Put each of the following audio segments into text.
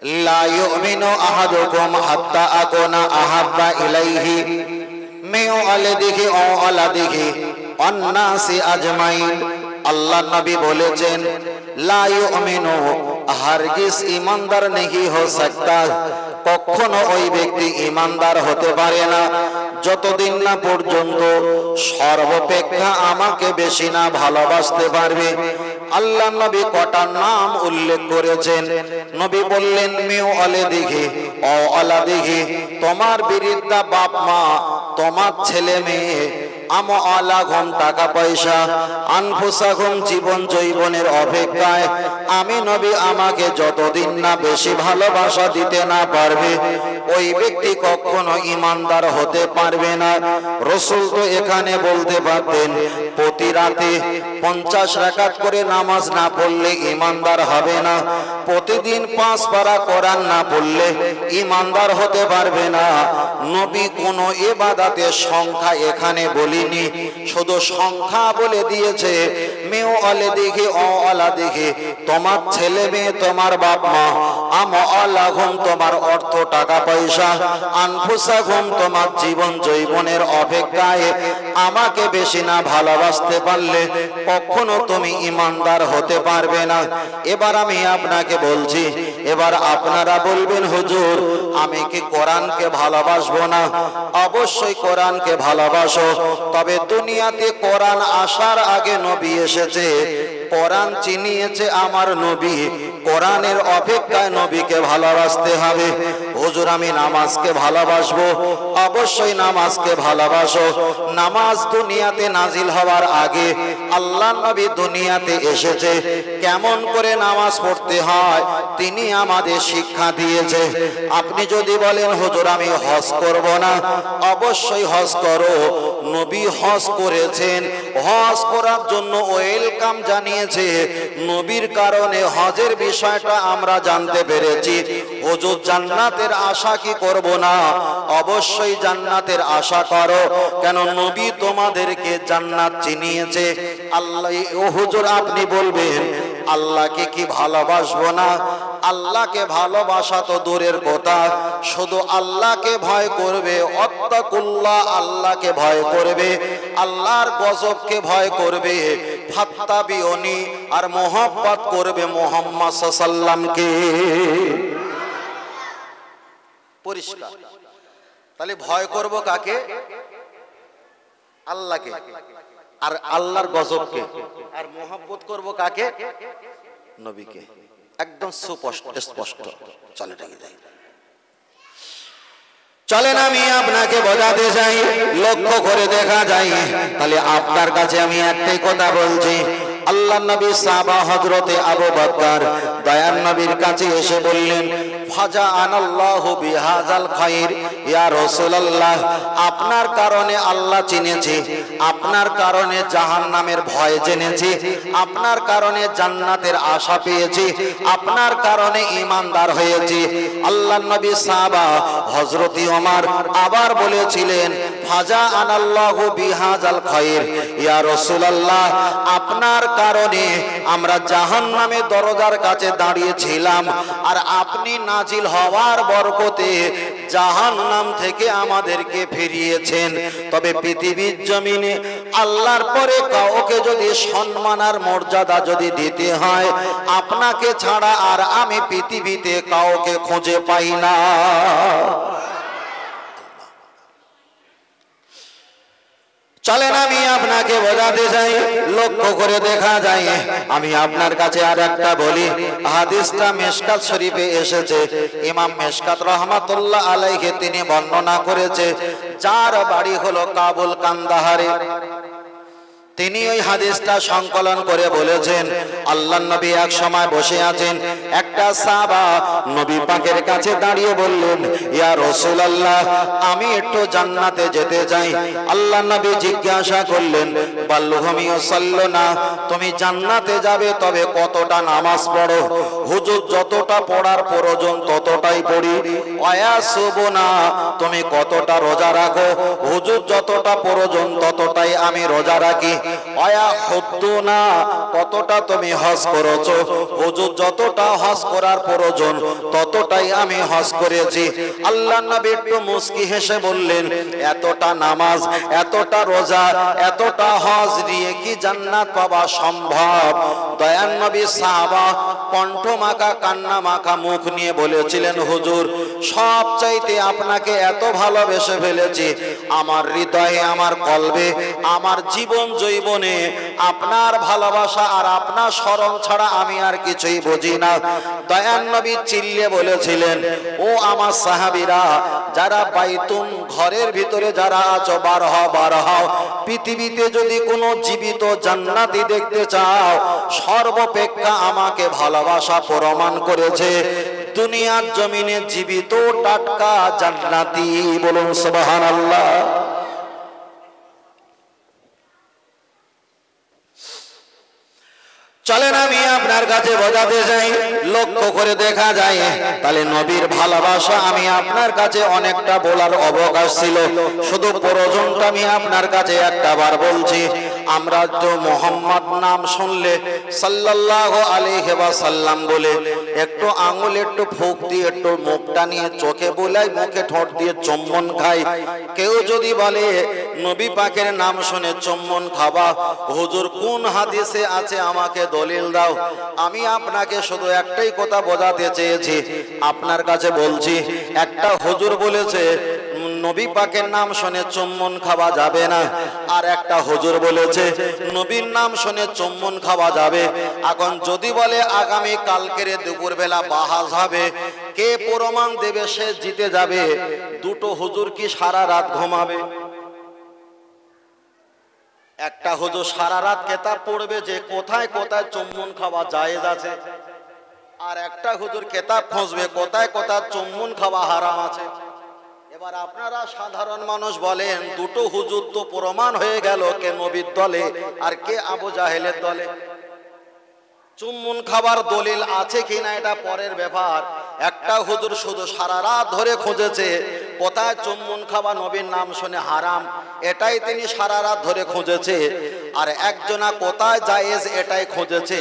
লা ইউমিনু আহাদুকুম হাত্তা আকুনা আহাব্বা ইলাইহি মিন ওয়ালিদিহি ওয়া ওয়ালাদিহি ওয়ান নাসি আজমাইন। আল্লাহ নবী বলেছেন, লা ইউমিনু, হারগিজ ঈমানদার नहीं हो सकता, কখনো ওই ব্যক্তি ঈমানদার হতে পারে না যতদিন না পর্যন্ত সর্বাপেক্ষা আমাকে বেশি না ভালোবাসতে পারবে। আল্লাহ নবী কটা নাম উল্লেখ করেছেন। নবী বললেন, মিউ ওয়ালিদিহি ও ওয়ালাদিহি, তোমার বিরিদ্ধা বাপ মা, তোমার ছেলে মেয়ে, আমওয়ালাহুম টাকা পয়সা, আনফুসাহুম জীবন যৌবনের অপেক্ষায় আমি নবী আমাকে যতদিন না বেশি ভালোবাসা দিতে না পারবে ওই ব্যক্তি কখনো ঈমানদার হতে পারবে না। রাসূল তো এখানে বলতে পারতেন প্রতি রাতে 50 রাকাত করে নামাজ না পড়লে ঈমানদার হবে না, প্রতিদিন 5 পারা কোরআন না পড়লে ঈমানদার হতে পারবে না। নবী কোনো ইবাদতের সংখ্যা এখানে বলিনি, শুধু সংখ্যা বলে দিয়েছে, মিউ ওয়ালিদিহি ও ওয়ালাদিহি, তোমার ছেলে মেয়ে, তোমার বাপ মা, আমওয়ালাহুম তোমার অর্থ টাকা পয়সা, আনফুসাহুম তোমার জীবন যৌবনের অপেক্ষায় আমাকে বেশি না ভালোবাসতে পারলে কখনো তুমি ঈমানদার হতে পারবে না। এবার আমি আপনাকে বলছি, এবার আপনারা বলবেন, হুজুর আমি কি কোরআনকে ভালোবাসবো না? অবশ্যই কোরআনকে ভালোবাসো, তবে দুনিয়াতে কোরআন আসার আগে নবী এসেছে, কোরআন চিনিয়েছে আমার নবী, কোরআনের অপেক্ষায় নবীকে ভালোবাসতে হবে। হুজুর আমি নামাজকে ভালোবাসবো, অবশ্যই নামাজকে ভালোবাসো। নামাজ দুনিয়াতে নাজিল হওয়ার আগে আল্লাহ নবী দুনিয়াতে এসেছে, কেমন করে নামাজ পড়তে হয় তিনি আমাদের শিক্ষা দিয়েছে। আপনি যদি বলেন হুজুর আমি হজ করব না, অবশ্যই হজ করো। নবী হজ করেছেন, হজ করার জন্য ওয়েলকাম জানিয়েছে। নবীর কারণে হজের বিষয়টা আমরা জানতে পেরেছি। হুজুর জান্নাতের আশা কি করব না? অবশ্যই জান্নাতের আশা করো, কেন নবী তোমাদেরকে জান্নাত চিনিয়েছে। আল্লাহ, ও হুজুর আপনি বলবেন আল্লাহকে কি ভালোবাসবো না? আল্লাহকে ভালোবাসা তো দূরের কথা, শুধু আল্লাহকে ভয় করবে, অত্তাকুল্লাহ, আল্লাহকে ভয় করবে, আল্লাহর গজবকে ভয় করবে, ফাত্তাবিউনি, আর মোহাব্বত করবে মুহাম্মদ সাল্লাল্লাহু আলাইহি ওয়াসাল্লামকে। পরিষ্কার। তাহলে ভয় করব কাকে? আল্লাহকে। আর আল্লাহর গজবকে। আর মোহাব্বত করব কাকে? নবীকে। একদম স্পষ্ট। চলে ডাকি যাই, চলেন আমি আপনাকে বোঝাতে চাই, লক্ষ্য করে দেখা যায়। তাহলে আপনার কাছে আমি একটাই কথা বলছি, আল্লাহ নবী সাহাবা হযরতে আবু বকর দয়ার নবীর কাছে এসে বললেন, ফাজা আনাল্লাহু বিহাযাল খায়র, ইয়া রাসূলুল্লাহ, আপনার কারণে আল্লাহ চিনেছি, আপনার কারণে জাহান্নামের ভয় জেনেছি, আপনার কারণে জান্নাতের আশা পেয়েছি, আপনার কারণে ঈমানদার হয়েছি। আল্লাহ নবী সাহাবা হযরত ওমর আবার বলেছিলেন, ফাজা আনাল্লাহু বিহাযাল খায়র, ইয়া রাসূলুল্লাহ, আপনার কারণে আমরা জাহান্নামের দরজার কাছে দাঁড়িয়েছিলাম, আর আপনি নাজিল হওয়ার বরকতে জাহান্নাম থেকে আমাদেরকে ফিরিয়েছেন। তবে পৃথিবীর জমিনে আল্লাহর পরে কাউকে যদি সম্মান আর মর্যাদা যদি দিতে হয়, আপনাকে ছাড়া আর আমি পৃথিবীতে কাউকে খুঁজে পাই না। চলেন আমি আপনাকে বোঝাতে চাই, লক্ষ্য করে দেখা যায়। আমি আপনার কাছে আর একটা বলি, হাদিসটা মিশকাত শরীফে এসেছে, ইমাম মিশকাত রহমাতুল্লাহ আলাইহি তিনি বর্ণনা করেছে, যার বাড়ি হলো কাবুল কান্দাহারে, তিনি ওই হাদিসটা সংকলন করে বলেছেন, আল্লাহর নবী এক সময় বসে আছেন, একটা সাহাবা নবী পাকের কাছে দাঁড়িয়ে বললেন, ইয়া রাসূলুল্লাহ, আমি একটু জান্নাতে যেতে চাই। আল্লাহর নবী জিজ্ঞাসা করলেন, বাল্লুহুম ইউসাল্লুনা, তুমি জান্নাতে যাবে তবে কতটা নামাজ পড়ো? হুজুর যতটা পড়ার প্রয়োজন ততটাই পড়ি। ওয়ায়াসুবুনা, তুমি কতটা রোজা রাখো? হুজুর যতটা প্রয়োজন ততটাই আমি রোজা রাখি। ওয়া হুদ্দুনা, কতটা তুমি হজ করেছো? হুজুর যতটা হজ করার প্রয়োজন ততটাই আমি হজ করেছি। আল্লাহর নবী একটু মুস্কি হেসে বললেন, এতটা নামাজ, এতটা রোজা, এতটা হজ দিয়ে কি জান্নাত পাওয়া সম্ভব? দয়ার নবী সাহাবা কণ্ঠ মাখা কান্না মাখা মুখ নিয়ে বলেছিলেন, হুজুর সব চাইতে আপনাকে এত ভালোবেসে ফেলেছি, আমার হৃদয়ে, আমার কলবে, আমার জীবন জৈবনে আপনার ভালোবাসা আর আপনার স্মরণ ছাড়া আমি আর কিছুই বুঝি না। দয়ার নবী চিল্লিয়ে বলেছিলেন, ও আমার সাহাবীরা, যারা বাইতুন ঘরের ভিতরে যারা আছো, বার হও, বার হও। পৃথিবীতে যদি কোনো জীবিত জান্নাতি দেখতে চাও, সর্বাপেক্ষা আমাকে ভালোবাসা প্রমাণ করেছে দুনিয়ার জমিনে জীবিত টাটকা জান্নাতি। বলুন সুবহানাল্লাহ। চলেন আমি আপনার কাছে বোঝাতে চাই, লক্ষ্য করে দেখা যায় তাহলে নবীর ভালোবাসা আমি আপনার কাছে অনেকটা বলার অবকাশ ছিল, শুধু প্রয়োজনটা আমি আপনার কাছে একটা বার বলছি। আমরা তো মোহাম্মদ নাম শুনলে সাল্লাল্লাহু আলাইহি ওয়াসাল্লাম বলে একটু আঙুল একটু ফুঁক দিয়ে একটু মুখটা নিয়ে চোখে বুলাই, মুখে ঠোঁট দিয়ে চুম্বন খাই। কেউ যদি বলে নবী পাকের নাম শুনে চুম্বন খাওয়া, হুজুর কোন হাদিসে আছে আমাকে দলিল দাও। আমি আপনাকে শুধু একটাই কথা বোঝাতে চেয়েছি, আপনার কাছে বলছি। একটা হুজুর বলেছে নবী পাকের নাম শুনে চুম্বন খাওয়া যাবে না, আর একটা হুজুর বলেছে নবীর নাম শুনে চুম্বন খাওয়া যাবে। এখন যদি বলে আগামী কালকের দুপুরবেলা বাহাস হবে, কে প্রমাণ দেবে সে জিতে যাবে? দুটো হুজুর কি সারা রাত ঘুমাবে? একটা হুজুর সারা রাত কিতাব পড়বে যে কোথায় কোথায় চুম্বন খাওয়া জায়েজ আছে, আর একটা হুজুর কিতাব খুঁজবে কোথায় কোথায় চুম্বন খাওয়া হারাম আছে। এবার আপনারা সাধারণ মানুষ বলেন, দুটো হুজুর তো প্রমাণ হয়ে গেল কে নবীর দলে আর কে আবু জাহেলের দলে। চুম্বন খাবার দলিল আছে কিনা এটা পরের ব্যাপার। একটা হুজুর শুধু সারা রাত ধরে খুঁজেছে কোথায় চুম্বন খাওয়া নবীর নাম শুনে হারাম, এটাই তিনি সারা রাত ধরে খুঁজেছে। আর একজনা কোথায় জায়েজ এটাই খুঁজেছে।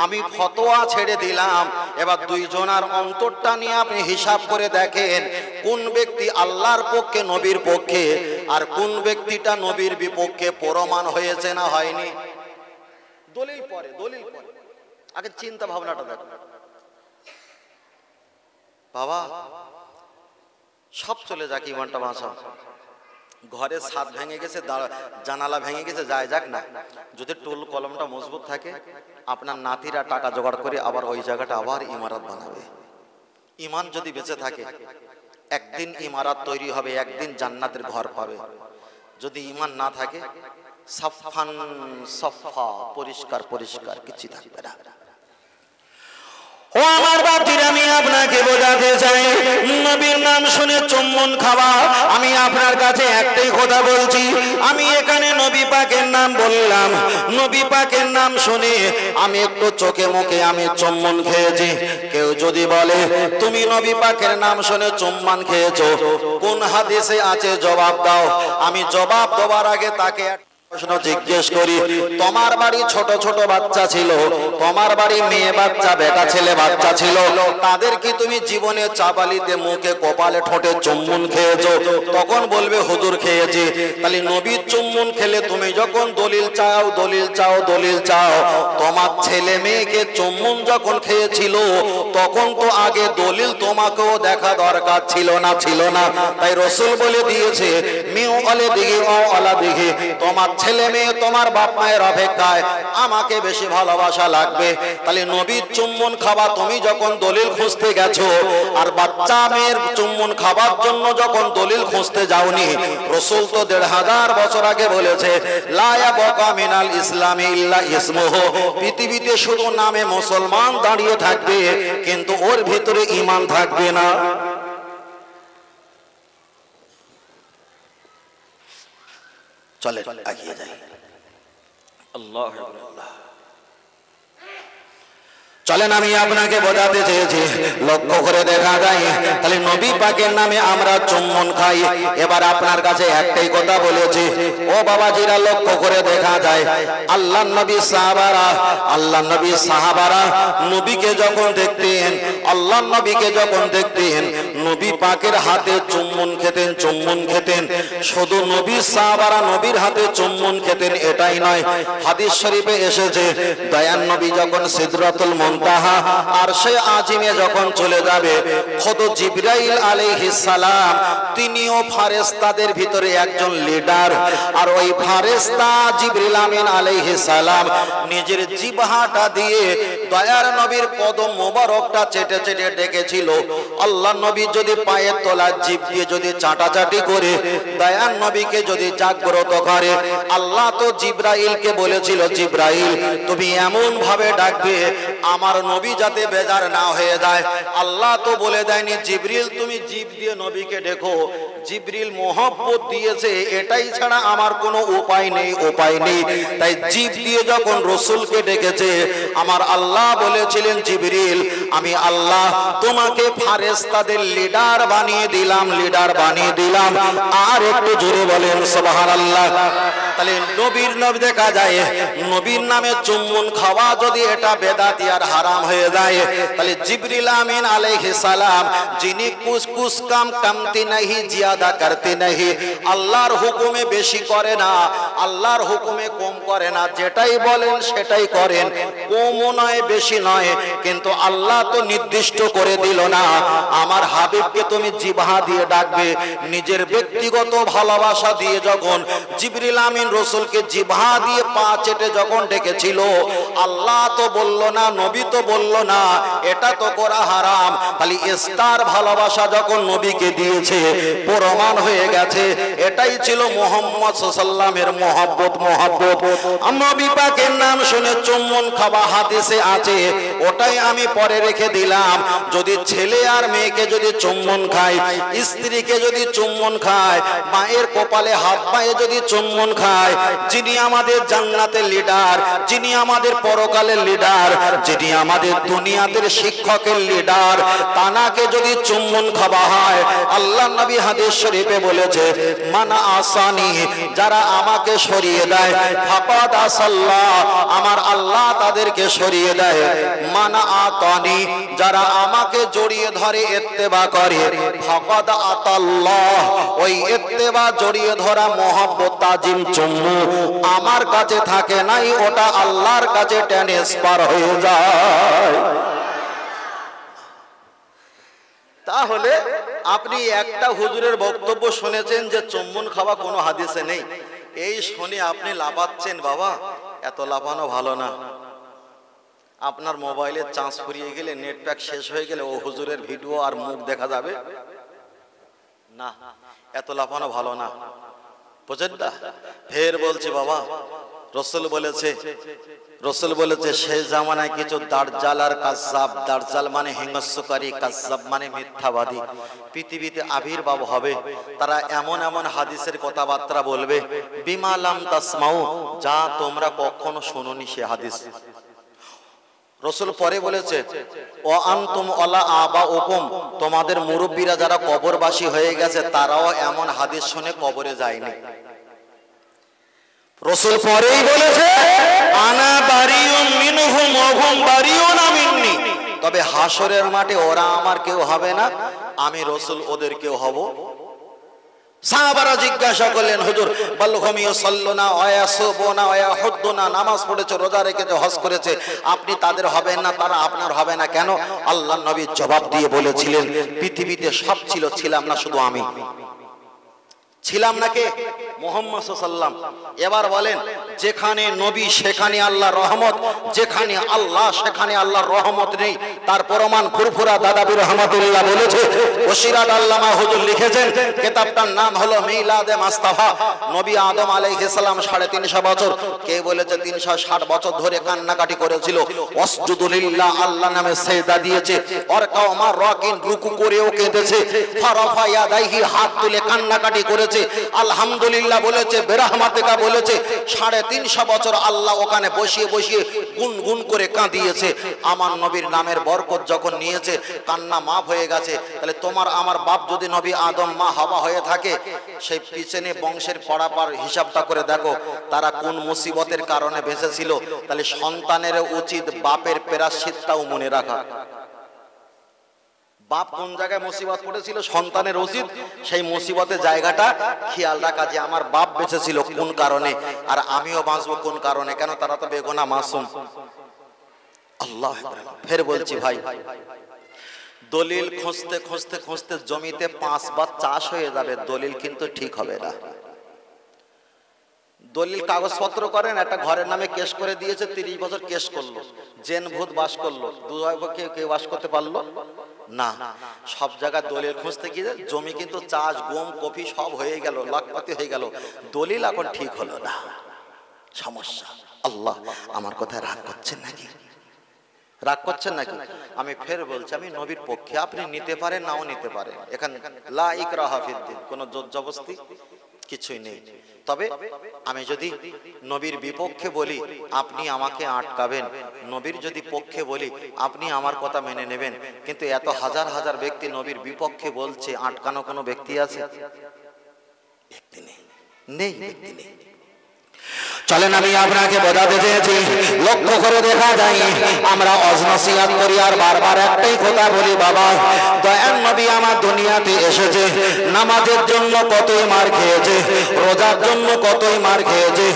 আমি ফতোয়া ছেড়ে দিলাম, এবার দুইজনার অন্তরটা নিয়ে আপনি হিসাব করে দেখেন কোন ব্যক্তি আল্লাহর পক্ষে, নবীর পক্ষে, আর কোন ব্যক্তিটা নবীর বিপক্ষে প্রমাণ হয়েছে না হয়নি। দলিল পরে, দলিল পরে, আগে চিন্তা ভাবনাটা দেখো। বাবা সব চলে যাক, ইমানটা বাঁচাও। ঘরের ছাদ ভেঙে গেছে, জানালা ভেঙে গেছে, যায় যাক না। যদি টুল কলমটা মজবুত থাকে, আপনার নাতিরা টাকা জোগাড় করে আবার ওই জায়গাটা আবার ইমারত বানাবে। ইমান যদি বেঁচে থাকে, একদিন ইমারত তৈরি হবে, একদিন জান্নাতের ঘর পাবে। যদি ইমান না থাকে, সাফান সাফা, পরিষ্কার পরিষ্কার, কিছু থাকবে না। ও আমার বাপজিরা, আমি আপনাকে বোঝাতে চাই, নবীর নাম শুনে চুম্বন খাওয়া, আমি আপনার কাছে একটাই কথা বলছি। আমি এখানে নবী পাকের নাম বললাম, নবী পাকের নাম শুনে আমি একটু চোখে মুখে আমি চুম্বন খেয়েছি। কেউ যদি বলে তুমি নবী পাকের নাম শুনে চুম্বন খেয়েছো, কোন হাদিসে আছে জবাব দাও। আমি জবাব দেওয়ার আগে তাকে প্রশ্ন জিজ্ঞেস করি, তোমার বাড়ি ছোট ছোট বাচ্চা ছিল, তোমার বাড়ি মেয়ে বাচ্চা, বেটা ছেলে বাচ্চা ছিল, তাদের কি তুমি জীবনে চাবালিতে, মুখে, কপালে, ঠোঁটে চুম্বন খেয়েছো? তখন বলবে হুজুর খেয়েছি। তাহলে নবীর চুম্বন খেলে তুমি যখন দলিল চাও, দলিল চাও, দলিল চাও, তোমার ছেলে মেয়েকে চুম্বন যখন খেয়েছিল তখন তো আগে দলিল তোমাকেও দেখা দরকার ছিল না, ছিল না। তাই রাসূল বলে দিয়েছে, মিউ আলে দিঘি ও আলা দিঘি, তোমার ছেলে মেয়ে তোমার বাপ মায়ের অপেক্ষায় আমাকে বেশি ভালোবাসা লাগবে। তাহলে নবীর চুম্বন খাওয়া তুমি যখন দলিল খুঁজতে গেছো, আর বাচ্চা মেয়ের চুম্বন খাবার জন্য যখন দলিল খুঁজতে যাওনি, রাসূল তো ১৫০০ বছর আগে বলেছে, লা ইয়াবকা মিনাল ইসলামি ইল্লা ইসমুহু, পৃথিবীতে শুধু নামে মুসলমান দাঁড়িয়ে থাকবে কিন্তু ওর ভিতরে ঈমান থাকবে না। চলে এগিয়ে যাই। আল্লাহ চলেন আমি আপনাকে বোঝাতে চেয়েছি, লক্ষ্য করে দেখা যায় তাহলে নবী পাকের নামে আমরা চুম্বন খাই। এবার আপনার কাছে একটাই কথা বলেছি, ও বাবাজিরা লক্ষ্য করে দেখা যায় আল্লাহ নবী সাহাবারা নবীকে যখন দেখতেন, আল্লাহ নবীকে যখন দেখতেন, নবী পাকের হাতে চুম্বন খেতেন। শুধু নবী সাহাবারা নবীর হাতে চুম্বন খেতেন এটাই নয়, হাদিস শরীফে এসেছে দয়ান নবী যখন সিদরাতুল মুনতাহা আরশে আজিমে যখন চলে যাবে, খোদ জিবরাইল আলাইহিস সালাম তিনিও ফেরেশতাদের ভিতরে একজন লিডার, আর ওই ফেরেশতা জিবরিল আমিন আলাইহিস সালাম নিজের জিহ্বাটা দিয়ে দয়ার নবীর কদম মোবারকটা চেটে চেটে ডেকেছিল। আল্লাহ নবী যদি পায়ের তলা জিভ দিয়ে যদি চাটাচাটি করে দয়ার নবীকে যদি জাগ্রত করে, আল্লাহ তো জিবরাইলকে বলেছিল, জিবরাইল তুমি এমন ভাবে ডাকবে আমার নবী যাতে বেজার না হয়ে যায়। আল্লাহ তো বলে দেয়নি জিবরিল তুমি জিভ দিয়ে নবীকে দেখো, জিবরিল মোহব্বত দিয়েছে, এটাই ছাড়া আমার কোনো উপায় নেই। তাই জিভ দিয়ে যখন রসুলকে ডেকেছে, আমার আল্লাহ বলেছিলেন জিবরিল আমি আল্লাহ তোমাকে ফেরেশতাদের লিডার বানিয়ে দিলাম। আর একটু জোরে বলেন সুবহানাল্লাহ। তাহলে নবীর নবী দেখা যায় নবীর নামে চুম্বন খাওয়া যদি এটা বেদাতি আর হারাম হয়ে যায়, তাহলে জিবরিল আমিন আলাইহিস সালাম যিনি কুছ কাম কমতি नहीं জিয়াদা করতে नहीं, আল্লাহর হুকুমে বেশি করে না, আল্লাহর হুকুমে কম করে না, যেটাই বলেন সেটাই করেন, কমও নয় বেশি নয়। কিন্তু আল্লাহ তো নির্দিষ্ট করে দিল না আমার হাবিবকে তুমি জিহ্বা দিয়ে ডাকবে। নিজের ব্যক্তিগত ভালোবাসা দিয়ে যখন জিবরিল আমিন রসুলকে জিহ্বা দিয়ে পা চেটে যখন ডেকেছিল, আল্লাহ তো বলল না, নবী তো বলল না, এটা তো করা হারাম। খালি স্টার ভালোবাসা যখন নবীকে দিয়েছে প্রমাণ হয়ে গেছে এটাই ছিল মুহাম্মদ সাল্লাল্লাহু মহব্বত। নবী পাকের নাম শুনে চুম্বন খাওয়া হাদিসে আছে, ওটাই আমি পরে রেখে দিলাম। যদি ছেলে আর মেয়েকে যদি চুম্বন খায়, স্ত্রীকে যদি চুম্বন খায়, মায়ের কপালে হাত পায়ে যদি চুম্বন খায়, যিনি আমাদের জান্নাতের লিডার, যিনি আমাদের পরকালের লিডার, যিনি আমাদের দুনিয়াতের শিক্ষকের লিডার, তানাকে যদি চুম্বন খাওয়া হয়, আল্লাহ নবী হাদিস শরীফে বলেছে মানা আসানি যারা আমাকে সরিয়ে দেয়, ফাকাদ আসাল্লাহ আমার আল্লাহ তাদেরকে সরিয়ে দেয়, মানা আতানি যারা আমাকে জড়িয়ে ধরে ইত্তেবা করে, ফাকাদ আতাল্লাহ ওই ইত্তেবা জড়িয়ে ধরা মহব্বত তাজিম চুম্বু আমার কাছে থাকে নাই, ওটা আল্লাহর কাছে ট্রান্সফার হয়ে যায়। তাহলে আপনি একটা হুজুরের বক্তব্য শুনেছেন যে চুম্বন খাওয়া কোনো হাদিসে নেই, এই শুনে আপনি লাফাচ্ছেন। বাবা এত লাফানো ভালো না। আপনার মোবাইলে চার্জ ফুরিয়ে গেলে, নেট প্যাক শেষ হয়ে গেলে ও হুজুরের ভিডিও আর মুখ দেখা যাবে না। এত লাফানো ভালো না, বুঝেন না? ফের বলছি বাবা, রসুল বলেছে শেষ জামানায় কিছু দাজ্জাল আর কাজ্জাব, দাজ্জাল মানে হিংস্রকারী, কাজ্জাব মানে মিথ্যাবাদী পৃথিবীতে আবির্ভাব হবে। তারা এমন এমন হাদিসের কথাবার্তা বলবে বিমা লাম তাসমাউ, যা তোমরা কখনো শুনোনি সে হাদিস। রসুল পরে বলেছে ও আনতুম আলা আবাউকুম, তোমাদের মুরব্বীরা যারা কবরবাসী হয়ে গেছে তারাও এমন হাদিস শুনে কবরে যায়নি। রসুল পরেই বলেছে আনা বারিউম মিনহুম ওয়া হুম বারিউনা মিন্নি, তবে হাসরের মাঠে ওরা আমার কেউ হবে না, আমি রসুল ওদের কেউ হব। সাহাবারা জিজ্ঞাসা করলেন হুজুর বাল্লুহুম ইউসাল্লুনা ওয়া ইয়াসুবুনা ওয়া ইয়াহুদ্দুনা, নামাজ পড়েছে, রোজা রেখেছে, হজ করেছে, আপনি তাদের হবেন না, তারা আপনার হবে না কেন? আল্লাহর নবী জবাব দিয়ে বলেছিলেন পৃথিবীতে সব ছিল, ছিলাম না শুধু আমি। ছিলাম না কে? মুহাম্মদ সাল্লাল্লাহু আলাইহি ওয়াসাল্লাম। এবার বলেন যেখানে নবী সেখানে আল্লাহর রহমত, যেখানে আল্লাহ সেখানে আল্লাহর রহমত নেই। তার প্রমাণ ফুরফুরা দাদাবি রহমাতুল্লাহ বলেছে, ওসিরাত আল্লামা হুজুর লিখেছেন, কিতাবটার নাম হলো মিলাদে মুস্তাফা। নবী আদম আলাইহিস সালাম 350 বছর, কে বলেছে 360 বছর ধরে কান্নাকাটি করেছিল। ওয়াসজুদু লিল্লাহ, আল্লাহ নামে সিজদা দিয়েছে। ওয়ারকাউ মা রাকিন, রুকু করেও কেঁদেছে। ফারাফা ইয়াদাইহি, হাত তুলে কান্নাকাটি করেছে। বলেছে, আলহামদুলিল্লাহ বলেছে, বেরহমাতিকা বলেছে। 350 বছর আল্লাহ ওখানে বসিয়ে বসিয়ে গুনগুন করে কাঁদিয়েছে। আমার নবীর নামের বরকত যখন নিয়েছে, কান্না মাফ হয়ে গেছে। তাহলে তোমার আমার বাপ যদি নবী আদম মা হাওয়া হয়ে থাকে, সেই পিছনে বংশের পড়াপার হিসাবটা করে দেখো তারা কোন মুসিবতের কারণে বেঁচে ছিল। তাহলে সন্তানের উচিত বাপের প্রায়শ্চিত্তও মনে রাখা। বাপ কোন জায়গায় মুসিবত পড়েছিল, সন্তানের উচিত সেই মুসিবতের জায়গাটা খেয়াল রাখা, যে আমার বাপ বেঁচে ছিল কোন কারণে, আর আমিও বাঁচবো কোন কারণে। কেন তারা তো বেগুনাহ মাসুম। আল্লাহ ফের বলছি ভাই, দলিল খুঁজতে খুঁজতে খুঁজতে জমিতে 5 বার চাষ হয়ে যাবে, দলিল কিন্তু ঠিক হবে না। দলিল কাগজপত্র করেন, একটা ঘরের নামে কেস করে দিয়েছে, 30 বছর কেস করলো, জেন ভূত বাস করলো, কেউ বাস করতে পারলো না। সব জায়গায় দলিল খুঁজতে গিয়ে জমি কিন্তু চাষ, গম, কফি সব হয়ে গেল, লাখপাতি হয়ে গেল, দলিল এখন ঠিক হলো না, সমস্যা। আল্লাহ আমার কথায় রাগ করছেন নাকি? রাগ করছেন নাকি? আমি ফের বলছি, আমি নবীর পক্ষে, আপনি নিতে পারেন নাও নিতে পারেন, এখানে লা ইকরাহা ফিদ্দিন, কোনো জোর জবরদস্তি কিছুই নেই। তবে আমি যদি নবীর বিপক্ষে বলি, আপনি আমাকে আটকাবেন, নবীর যদি পক্ষে বলি, আপনি আমার কথা মেনে নেবেন। কিন্তু এত হাজার হাজার ব্যক্তি নবীর বিপক্ষে বলছে, আটকানো কোনো ব্যক্তি আছে? ব্যক্তি নেই, নেই, ব্যক্তি নেই। চলেন আমি আপনাকে বোঝাতে চেয়েছি, লক্ষ্য করে দেখা যায় আমরা অজনসিয়াত করি আর বারবার একটাই কথা বলি, বাবা দয়ার নবী আমার দুনিয়াতে এসেছে, নামাজের জন্য কতই মার খেয়েছে, রোজার জন্য কতই মার খেয়েছে,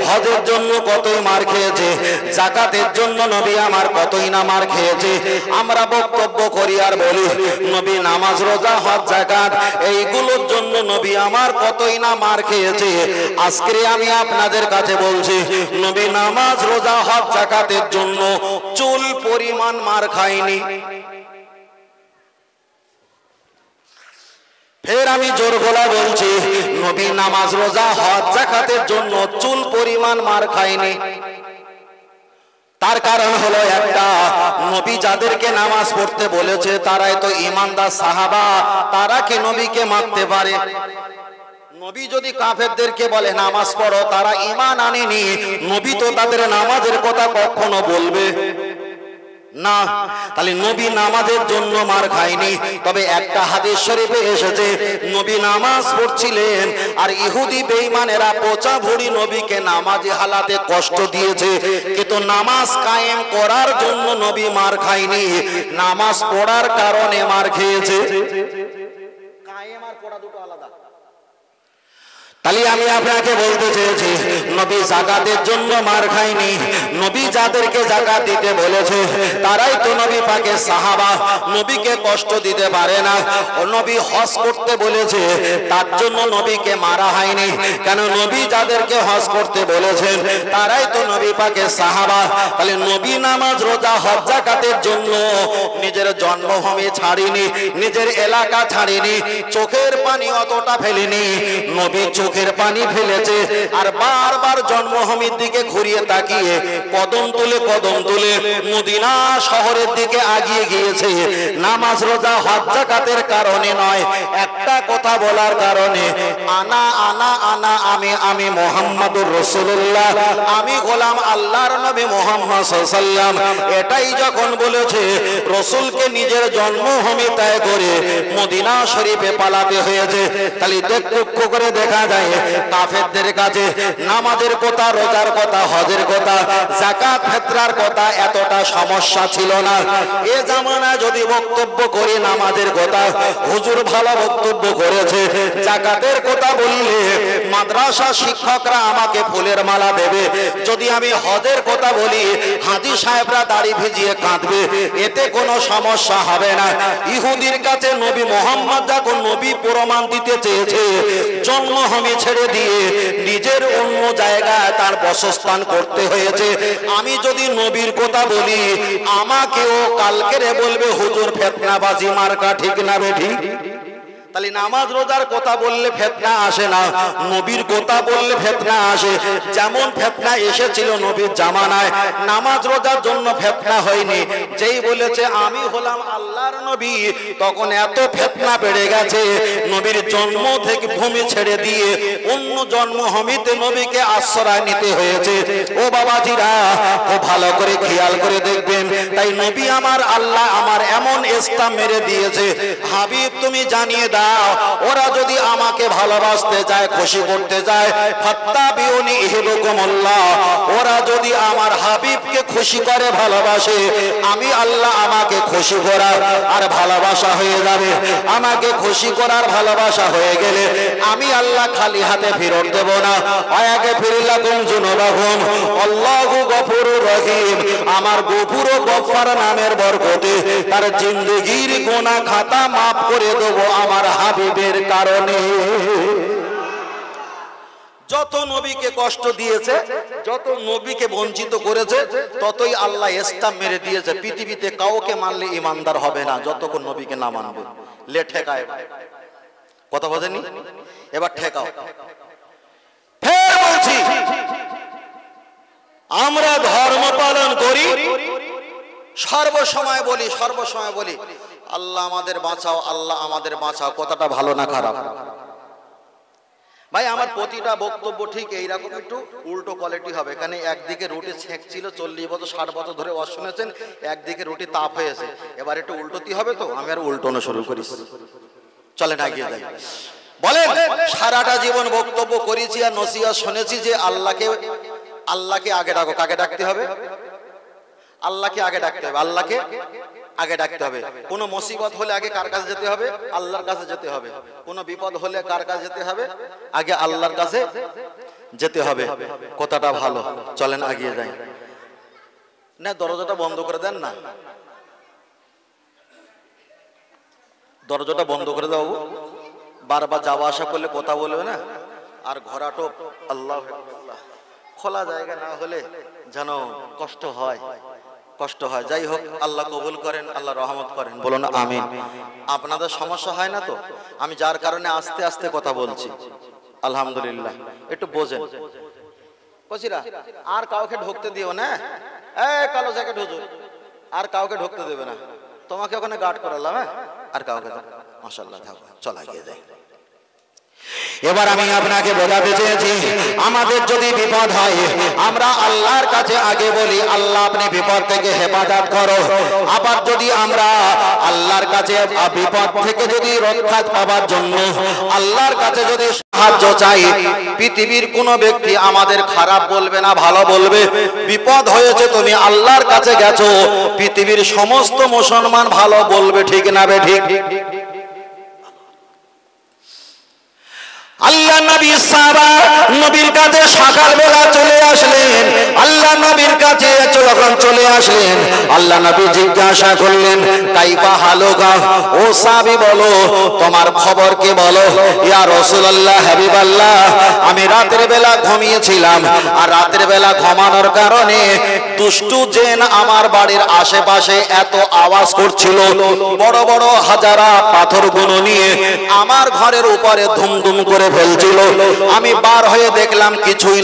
হজের জন্য কতই মার খেয়েছে, যাকাতের জন্য নবী আমার কতই না মার খেয়েছে। আমরা বক্তব্য করি আর বলি নবী নামাজ, রোজা, হজ, যাকাত এইগুলোর জন্য নবী আমার কতই না মার খেয়েছে। আজকে আমি আপনাদের কাছে বলছি, নবী নামাজ, রোজা, হজ, যাকাতের জন্য চুল পরিমাণ মার খায়নি। ফের আমি জোর গলায় বলছি, নবী নামাজ, রোজা, হজ, যাকাতের জন্য চুল পরিমাণ মার খায়নি। তার কারণ হলো একটা, নবী যাদেরকে নামাজ পড়তে বলেছে তারাই তো ঈমানদার সাহাবা, তারা কি নবীকে মারতে পারে? নবী যদি কাফেরদেরকে বলে নামাজ পড়ো, তারা ঈমান আনেনি, নবী তো তাদের নামাজের কথা কখনো বলবে না। তাহলে নবী নামাজের জন্য মার খায়নি। তবে একটা হাদিস শরীফে এসেছে, নবী নামাজ পড়ছিলেন আর ইহুদি বেঈমানেরা পচা ভুড়ি নবীকে নামাজে হালাতে কষ্ট দিয়েছে, কিন্তু নামাজ কায়েম করার জন্য নবী মার খায়নি, নামাজ পড়ার কারণে মার খেয়েছে। কায়েম আর পড়া দুটো আলাদা। তাহলে আমি আপনাকে বলতে চেয়েছি, নবী যাকাতের জন্য মার খায়নি, নবী যাদেরকে যাকাত দিতে বলেছে তারাই তো নবী পাকের সাহাবা, নবীকে কষ্ট দিতে পারে না। ও নবী হজ করতে বলেছে, তার জন্য নবীকে মারা হয়নি, কেন নবী যাদেরকে হজ করতে বলেছেন তারাই তো নবী পাকের সাহাবা। তাহলে নবী নামাজ, রোজা, হজ, যাকাতের জন্য নিজের জন্মভূমি ছাড়িনি, নিজের এলাকা ছাড়িনি, চোখের পানি অতটা ফেলেনি, নবী চোখের পানি ফেলেছে আর বারবার জন্মভূমির দিকে ঘুরিয়ে তাকিয়ে কদম তুলে কদম তুলে মদিনা শহরের দিকে আগিয়ে গিয়েছে। নামাজ, রোজা, হজ, যাকাতের কারণে নয়, একটা কথা বলার কারণে, আনা আনা আনা, আমি আমি মুহাম্মাদুর রাসূলুল্লাহ, আমি গোলাম আল্লাহর নবী মুহাম্মদ সাল্লাল্লাহু আলাইহি ওয়াসাল্লাম, এটাই যখন বলেছে, রাসূলকে নিজের জন্মভূমি ত্যাগ করে মদিনা শরীফে পালাতে হয়েছে। তাহলে লক্ষ্য করে দেখা যায় কাফেরদের কাছে নামাজের কথা, রোজার কথা, হজের কথা, যাকাত, ফিতরার কথা এতটা সমস্যা ছিল না। এ জামানায় যদি বক্তব্য করি নামাজের কথা, হুজুর ভালো বক্তব্য করেছে, যাকাতের কথা বললে মাদ্রাসা শিক্ষকরা আমাকে ফুলের মালা দেবে, যদি আমি হজের কথা বলি হাজী সাহেবরা দাড়ি ভিজিয়ে কাঁদবে, এতে কোনো সমস্যা হবে না। ইহুদির কাছে নবী মুহাম্মদ যখন নবী প্রমাণ দিতে চেয়েছে, জন্মভূমি ছেড়ে দিয়ে নিজের অন্য জায়গায় তার বাসস্থান করতে হয়েছে। আমি যদি নবীর কথা বলি, আমাকেও কালকেরে বলবে হুজুর ফিতনাবাজি মার্কা, ঠিক না বেঠিক? তাহলে নামাজ রোজার কথা বললে ফিতনা আসে না, নবীর কথা বললে ফিতনা আসে। যেমন ফিতনা এসেছিল নবীর জামানায়, নামাজ রোজার জন্য ফিতনা হয়নি। যেই বলেছে আমি হলাম আল্লাহর নবী, তখন এত ফিতনা বেড়ে গেছে, নবীর জন্ম থেকে ভূমি ছেড়ে দিয়ে অন্য জন্মভূমিতে নবীকে আশ্রয় নিতে হয়েছে। ও বাবাজিরা, খুব ভালো করে খেয়াল করে দেখবেন। তাই নবী আমার, আল্লাহ আমার এমন ইসলাম মেরে দিয়েছে, হাবিব তুমি জানিয়ে দাও, ওরা যদি আমাকে ভালোবাসতে যায়, খুশি করতে যায়, ফাত্তাবিউনি ইহবুকুমুল্লাহ, ওরা যদি আমার হাবিবকে খুশি করে ভালোবাসে, আমি আল্লাহ আমাকে খুশি করার আর ভালোবাসা হয়ে যাবে। আমাকে খুশি করার ভালোবাসা হয়ে গেলে আমি আল্লাহ খালি হাতে ফেরত দেব না। ওয়ায়াগফির লাকুম যুনুবাকুম আল্লাহু গফুরুর রহিম, আমার গফুর ও গফফার নামের বরকতে তার জিন্দেগীর গুনাহ খাতা মাফ করে দেব আমার হাবিবের কারণে। যত নবীকে কষ্ট দিয়েছে, যত নবীকে বঞ্চিত করেছে, ততই আল্লাহ ইসলাম মেরে দিয়েছে। পৃথিবীতে কাউকে মানলে ইমানদার হবে না যতক্ষণ নবীকে না মানবে। লে ঠেকায়, কথা বোঝেনি? এবার ঠেকাও। ফের বলছি, আমরা ধর্ম পালন করি, সর্বসময় বলি আল্লাহ আমাদের বাঁচাও, আল্লাহ আমাদের বাঁচাও। কথাটা ভালো না খারাপ? ভাই আমার প্রতিটা বক্তব্য ঠিক এইরকম একটু উল্টো কোয়ালিটি হবে। এখানে একদিকে রুটি ছেঁক ছিল 40 বছর 60 বছর ধরে ওয়াজ শুনেছেন, একদিকে রুটি তাপ হয়েছে, এবার একটু উল্টোতি হবে। তো আমি আর উল্টোনো শুরু করি, চলেন এগিয়ে যাই। বলেন, সারাটা জীবন বক্তব্য করেছি আর নসিহত শুনেছি যে আল্লাহকে আগে ডাকো। কাকে ডাকতে হবে? আল্লাহকে আগে ডাকতে হবে, আল্লাহকে আগে ডাকতে হবে। কোন মুসিবত হলে আগে কার কাছে যেতে হবে? আল্লাহর কাছে যেতে হবে। কোন বিপদ হলে কার কাছে যেতে হবে? আগে আল্লাহর কাছে যেতে হবে। কথাটা ভালো, চলেন এগিয়ে যাই। না দরজাটা বন্ধ করে দেন না, দরজাটা বন্ধ করে দাও। বারবার যাওয়া আসা করলে কথা বলবে না। আর ঘোরাটো আল্লাহ খোলা জায়গা না হলে যেন কষ্ট হয়। যাই হোক, আল্লাহ কবুল করেন, আল্লাহ রহমত করেন, বলুন আমিন। আপনাদের সমস্যা হয় না তো? আমি যার কারণে আস্তে আস্তে কথা বলছি, আলহামদুলিল্লাহ। একটু বোঝেন কচিরা, আর কাউকে ঢুকতে দিও না। কালো জ্যাকেট হুজুর, আর কাউকে ঢুকতে দেবে না। তোমাকে ওখানে গার্ড করালাম, হ্যাঁ, আর কাউকে মাশাআল্লাহ থাকো। চলা গিয়ে যাই। এবার আমি আপনাকে বোঝাতে চেয়েছি, আমাদের যদি বিপদ হয় আমরা আল্লাহর কাছে আগে বলি আল্লাহ আপনি বিপদ থেকে হেফাজত করো। আবার যদি আমরা আল্লাহর কাছে বিপদ থেকে যদি রক্ষা পাওয়ার জন্য আল্লাহর কাছে যদি সাহায্য চাই, পৃথিবীর কোনো ব্যক্তি আমাদের খারাপ বলবে না, ভালো বলবে। বিপদ হয়েছে, তুমি আল্লাহর কাছে গেছো, পৃথিবীর সমস্ত মুসলমান ভালো বলবে, ঠিক না বে ঠিক? আল্লাহ নবী সাহাবা নবীর কাছে সকালবেলা চলে আসলেন। আল্লাহ নবীর কাছে যখন চলে আসলেন, আল্লাহ নবী জিজ্ঞাসা করলেন, কাইফা হালুকা, ও সাহাবী বলো তোমার খবর কি বলো। ইয়া রাসূলুল্লাহ, হাবিবাল্লাহ, আমি রাতের বেলা ঘুমিয়েছিলাম, আর রাতের বেলা ঘুমানোর কারণে দুষ্টু জিন আমার বাড়ির আশেপাশে এত আওয়াজ করছিল, বড় বড় হাজারা পাথরগুলো নিয়ে আমার ঘরের উপরে ধুমধুম করে ফেলছিল। আমি বার হয়ে দেখলাম কিছুই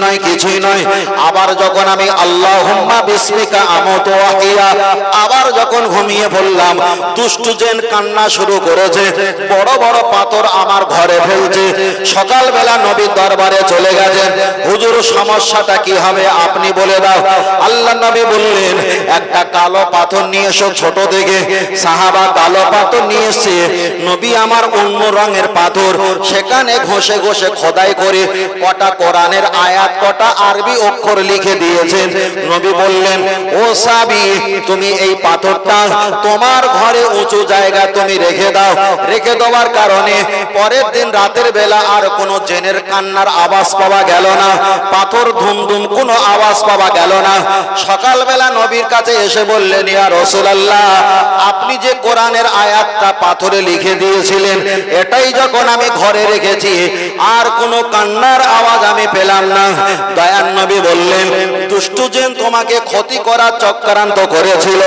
নয়। আবার যখন আমি আল্লাহুম্মা বিসমিকা আমুতু ওয়া আহইয়া, আবার যখন ঘুমিয়ে পড়লাম, দুষ্টু জিন কান্না শুরু করেছে, বড় বড় পাথর আমার ঘরে ফেলছে। সকালবেলা নবীর দরবারে চলে গেছেন, হুজুর সমস্যাটা কি হবে আপনি বলে দাও। আল্লাহ নবী বললেন, একটা কালো পাথর নিয়ে এসো ছোট দেখে। সাহাবা কালো পাথর নিয়ে এসে, নবী আমার অন্য রঙের পাথর, সেখানে ঘষে খোদাই করে কটা কোরআনের আয়াত, কটা আরবি অক্ষর লিখে দিয়েছেন। নবী বললেন, ও সাহাবী, তুমি এই পাথরটা তোমার ঘরে উঁচু জায়গা তুমি রেখে দাও। রেখে দেওয়ার কারণে পরের দিন রাতের বেলা আর কোনো জিনের কান্নার আওয়াজ পাওয়া গেল না, পাথর ধুমধুম কোনো আওয়াজ পাওয়া গেল না। সকালবেলা নবীর কাছে এসে বললেন, ইয়া রাসূলুল্লাহ, আপনি যে কোরআনের আয়াতটা পাথরে লিখে দিয়েছিলেন, এটাই যখন আমি ঘরে রেখেছি, আর কোনো কান্নার আওয়াজ আমি পেলাম না। দয়ার নবী বললেন, দুষ্টু জিন তোমাকে ক্ষতি করার চক্রান্ত করেছিল,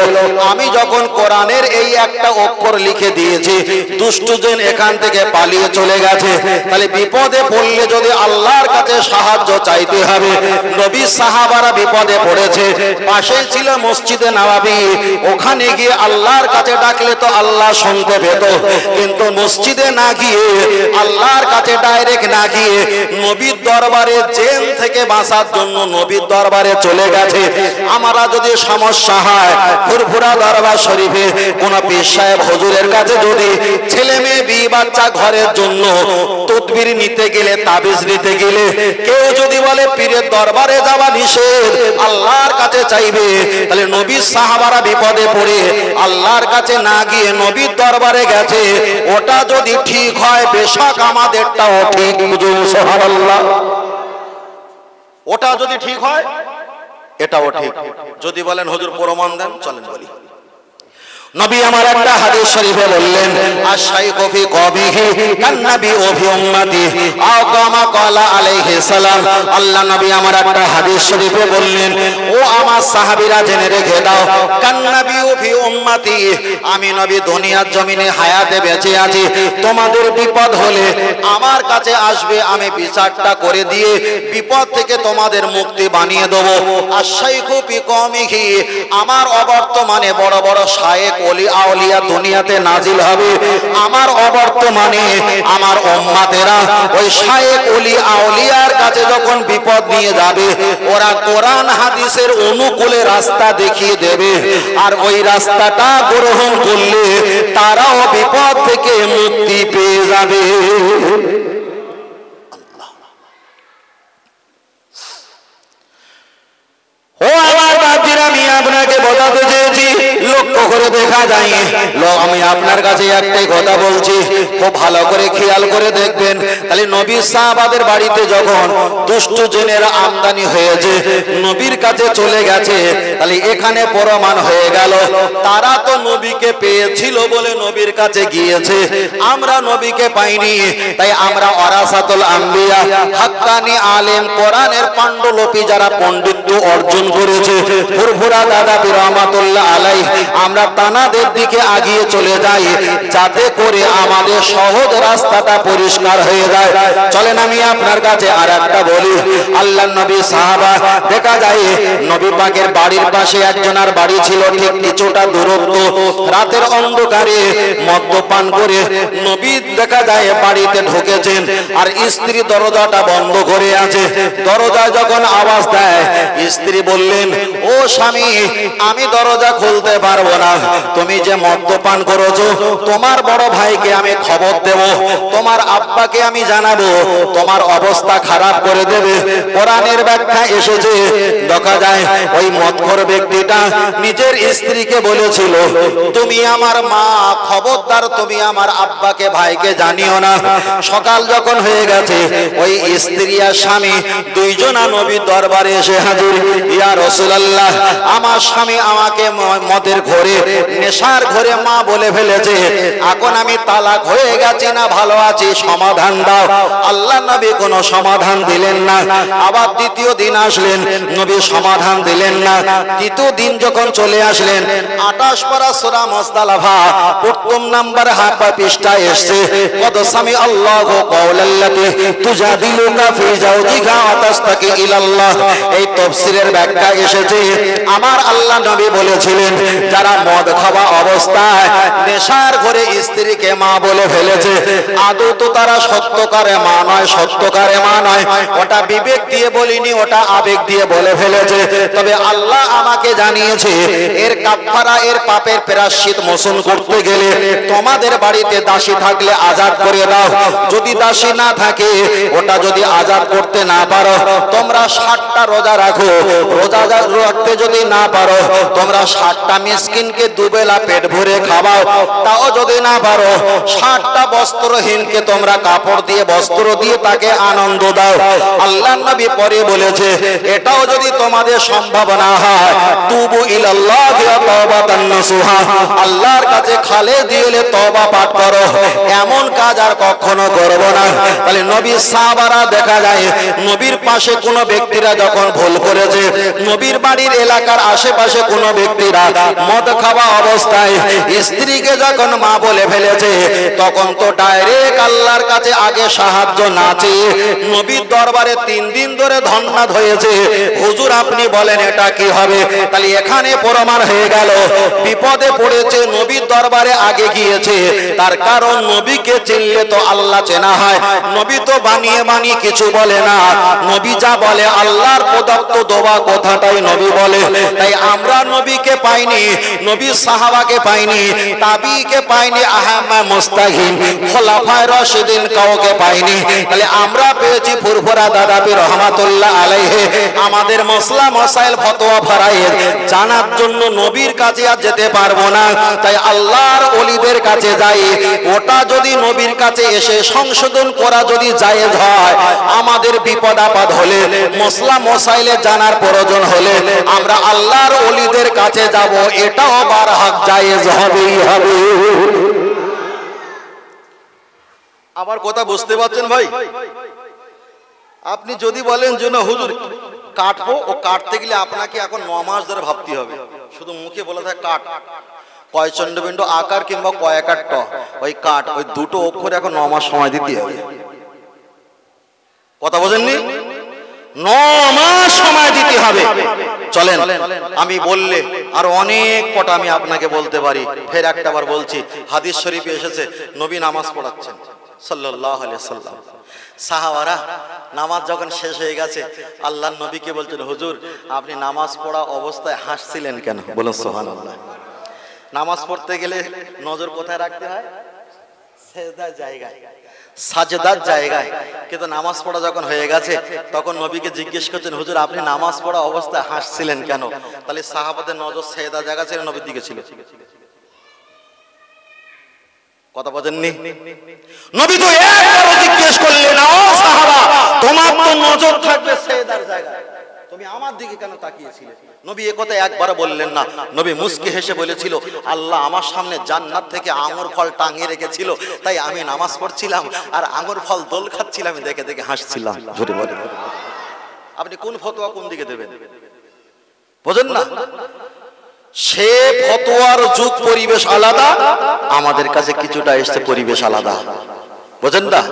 আমি যখন কোরআনের এই একটা অক্ষর লিখে দিয়েছি, দুষ্টু জিন এখান থেকে পালিয়ে চলে গেছে। তাহলে বিপদে পড়লে যদি আল্লাহর কাছে সাহায্য চাইতে হবে। নবী সাহাবারা বিপদে পড়েছে, পাশেই ছিল মসজিদে নববী, ওখানে গিয়ে আল্লাহর কাছে ডাকলে তো আল্লাহ শুনতে পেত, কিন্তু মসজিদে না গিয়ে, আল্লাহর কাছে ডাইরেক্ট না গিয়ে নবীর দরবারে জেল থেকে বাঁচার জন্য নবীর দরবারে চলে গেছে। আমরা যদি সমস্যা হয়, ফুরফুরা দরবার শরীফে কোন পীর সাহেব হুজুরের কাছে যদি ছেলে মেয়ে বিয়ে বাচ্চা ঘরের জন্য তদবির নিতে গেলে, তাবিজ নিতে গেলে কেউ যদি বলে পীরের দরবারে যাওয়া নিষেধ, আল্লাহর কাছে চাইবে, তাহলে নবীর সাহাবারা বিপদে পড়ে আল্লাহর কাছে না গিয়ে নবীর দরবারে গেছে। ওটা যদি ঠিক হয়, বেশক আমাদেরটাও ঠিক। সুবহানাল্লাহ। ওটা যদি ঠিক হয়, এটাও ঠিক। যদি বলেন হুজুর প্রমাণ দেন, চলেন বলি। নবী আমার একটা হাদিস শরীফে বললেন, আশ-শাইখু ফি কওমিহি কান-নবী ও ফি উম্মতিহি আও কামা ক্বালা আলাইহিস সালাম। আল্লাহ নবী আমার একটা হাদিস শরীফে বললেন, ও আমার সাহাবীরা জেনে রেখে দাও, কান-নবী ও ফি উম্মতিহি, আমি নবী দুনিয়ার জমিনে হায়াতে বেঁচে আছি, তোমাদের বিপদ হলে আমার কাছে আসবে, আমি বিচারটা করে দিয়ে বিপদ থেকে তোমাদের মুক্তি বানিয়ে দেব। আশ-শাইখু ফি কওমিহি, আমার অবর্তমানে বড় বড় শায়েখ ওলি আউলিয়া দুনিয়াতে নাজিল হবে, আমার অবর্তমানে আমার উম্মতেরা ওই শায়েখ ওলি আউলিয়ার কাছে যখন বিপদ নিয়ে যাবে, ওরা কোরআন হাদিসের অনুকূলে রাস্তা দেখিয়ে দেবে, আর ওই রাস্তাটা গ্রহণ করলে তারাও বিপদ থেকে মুক্তি পেয়ে যাবে। ও আমার বাপজিরা, আমি আপনাকে বোঝাতে চেয়েছি, লক্ষ্য করে দেখা যায়, আমি আপনার কাছে একটাই কথা বলছি, খুব ভালো করে খেয়াল করে দেখবেন। তাহলে নবী সাহাবাদের বাড়িতে যখন দুষ্ট জিনেরা আমদানি হয়েছে, নবীর কাছে চলে গেছে, তাহলে এখানে প্রমাণ হয়ে গেল তারা তো নবীকে পেয়েছিল বলে নবীর কাছে গিয়েছে, আমরা নবীকে পাইনি। তাই আমরা ওয়ারাসাতুল আম্বিয়া, হাক্কানি আলেম, কোরআনের পাণ্ডুলিপি যারা পণ্ডিত্য অর্জন করেছে, ফুরফুরা দাদা পীর রহমাতুল্লাহ আলাইহি, আমরা তানাদের দিকে আগিয়ে চলে যাই, যাতে করে আমাদের সহজ রাস্তাটা পরিষ্কার হয়ে যায়। চলেন আমি আপনার কাছে আর একটা বলি। আল্লাহর নবী সাহাবা, দেখা যায় নবী পাকের বাড়ির পাশে একজনের বাড়ি ছিল, ঠিক কিছুটা দূরত্ব। রাতের অন্ধকারে মদ্যপান করে নবী দেখা যায় বাড়িতে ঢুকেছেন, আর স্ত্রী দরজাটা বন্ধ করে আছে। দরজায় যখন আওয়াজ দেয়, স্ত্রী বললেন, ও স্বামী, আমি দরজা খুলতে পারবো না, তুমি যে মদ্যপান করেছো, তোমার বড় ভাইকে আমি খবর দেব, তোমার আব্বাকে আমি জানাবো, তোমার অবস্থা খারাপ করে দেবে। কোরআনের ব্যাখ্যা এসেছে, দেখা যায় ওই মদখোর ব্যক্তিটা নিজের স্ত্রীকে বলেছিল, তুমি আমার মা, খবরদার তুমি আমার আব্বাকে ভাইকে জানিও না। সকাল যখন হয়ে গেছে, ওই স্ত্রী আর স্বামী দুইজনা নবীর দরবারে এসে হাজির। ইয়া রাসূলুল্লাহ, আমার স্বামী আমাকে মদের ঘরে, নেশার ঘরে মা বলে ফেলেছে, এখন আমি তালাক হয়ে গেছি না ভালো আছি, সমাধান দাও। আল্লাহ নবী কোনো সমাধান দিলেন না। আবার দ্বিতীয় দিন আসলেন, নবী সমাধান দিলেন না। তৃতীয় দিন যখন চলে আসলেন, 28 পারা সূরা মুজদালিফা প্রথম নাম্বার হাফা পৃষ্ঠায় এসেছে, কদ সামি আল্লাহু কাওলাল্লাতী তুজাদিলুকা ফি যাওজিহা ওয়া তাসতাকি ইলাল্লাহ। এই তাফসীরের ব্যাখ্যা এসেছে, আমার আল্লাহ নবী বলেছিলেন, যারা মদ খাওয়া অবস্থায় নেশার ঘরে স্ত্রীকে মা বলে ফেলেছে, আদৌ তো তারা সত্যকারে মা নয়, সত্যকারে মা নয়, ওটা বিবেক দিয়ে বলিনি, ওটা আবেগ দিয়ে বলে ফেলেছে। তবে আল্লাহ আমাকে জানিয়েছে, এর কাফারা, এর পাপের প্রায়শ্চিত্ত মোচন করতে গেলে তোমাদের বাড়িতে দাসী থাকলে আজাদ করে দাও, যদি দাসী না থাকে, ওটা যদি আজাদ করতে না পারো, তোমরা 60টা রোজা রাখো, রোজা রাখতে যদি না পারো, তোমরা 60টা মিসকিনকে 2 দুবেলা পেট ভরে খাওয়াও, তাও যদি না পারো 60টা বস্ত্রহীনকে তোমরা কাপড় দিয়ে বস্ত্র দিয়ে তাকে আনন্দ দাও। আল্লাহর নবী পরে বলেছে এটাও যদি তোমাদের সম্ভব না হয়, তুবু ইলাল্লাহি তাওবাতান নাসুহা, আল্লাহর কাছে খালে দিলে তওবা পাঠ করো, এমন কাজ আর কখনো করব না। তাহলে নবীর সাহাবারা দেখা যায় নবীর পাশে কোনো ব্যক্তিরা যখন ভুল করেছে, নবীর বাড়ির এলাকার আশেপাশে কোনো ব্যক্তিরা মদ খাওয়া অবস্থায় স্ত্রীকে যখন মা বলে ফেলেছে, তখন তো ডাইরেক্ট আল্লাহর কাছে আগে সাহায্য না চেয়ে নবীর দরবারে 3 দিন ধরে ধন্যবাদ হয়েছে, হুজুর আপনি বলেন এটা কি হবে। তাহলে এখানে প্রমাণ হয়ে গেল বিপদে পড়েছে নবীর দরবারে আগে গিয়েছে, তার কারণ নবীকে চিনলে তো আল্লাহ চেনা হয়। নবী তো বানিয়ে বানিয়ে কিছু বলে না, নবী যা বলে আল্লাহর প্রদত্ত দোয়া কথাটাই নবী বলে। তাই আমরা নবীকে পাইনি, নবীর সাহাবাকে পাইনি, তাবিকে পাইনি, আহমদ মুস্তাহিন খোলাফায়ে রাশিদিন কাউকে পাইনি। তাহলে আমরা পেয়েছি ফুরফুরা দাদা পীর রহমাতুল্লাহ আলাইহি। আমাদের মসলা মাসাইল ফতোয়া ফারায়েদ জানার জন্য নবীর কাছে আর যেতে পারবো না, তাই আল্লাহর ওলিদের কাছে যাই। ওটা যদি নবীর কাছে এসে সংশোধন করা যদি জায়েজ হয়, আমাদের বিপদ আপদ হলে মসলা মাসাইলে জানার প্রয়োজন হলে আমরা আল্লাহর ওলিদের কাছে যাব, এটাও বারহাক জায়েজ হবেই হবে। আবার কথা বুঝতে পারছেন ভাই? আপনি যদি বলেন যে না হুজুর কাটবো, ও কাটতে গেলে আপনাকে এখন 9 মাস ধরে ভাবতে হবে। শুধু মুখে বলে থাকে কাট, কয় চন্দ্রবিন্দু আকার কিংবা কয় আকার ট, ওই কাট, ওই দুটো অক্ষরে এখন 9 মাস সময় দিতে হবে। কথা বোঝেননি? 9 মাস সময় দিতে হবে। চলেন আমি বললে আর অনেক কটা আমি আপনাকে বলতে পারি, ফের একটা বার বলছি। হাদিস শরীফে এসেছে নবী নামাজ পড়াচ্ছেন সাল্লাল্লাহু আলাইহি ওয়াসাল্লাম। সাহাবারা নামাজ যখন শেষ হয়ে গেছে, আল্লাহর নবীকে বলছেন হুজুর আপনি নামাজ পড়া অবস্থায় হাসছিলেন কেন? বলুন সুবহানাল্লাহ। নামাজ পড়তে গেলে নজর কোথায় রাখতে হয়? সেজদার জায়গায়, সাজদার জায়গায়। কিন্তু নামাজ পড়া যখন হয়ে গেছে, তখন নবীকে জিজ্ঞেস করছেন হুজুর আপনি নামাজ পড়া অবস্থায় হাসছিলেন কেন? তাহলে সাহাবাদের নজর সেজদার জায়গা ছিল, নবীর দিকে ছিল। কথা বলেননি? নবী তো একবারও জিজ্ঞেস করলেন ও সাহাবা তোমার তো নজর থাকবে সেজদার জায়গায়, তুমি আমার দিকে কেন তাকিয়েছিলে? নবী এই কথা একবার বললেন না। নবী মুস্কি হেসে বলেছিল আল্লাহ আমার সামনে জান্নাত থেকে আঙ্গুর ফল টাঙিয়ে রেখেছিল, তাই আমি নামাজ পড়ছিলাম আর আঙ্গুর ফল দোল খাচ্ছিলাম, দেখে দেখে হাসছিলাম। জোরে বলে আপনি কোন ফতোয়া কোন দিকে দেবেন? বোঝেন না? সে ফতোয়ার যুগ পরিবেশ আলাদা, আমাদের কাছে কিছুটা এসছে পরিবেশ আলাদা। বোঝেন না?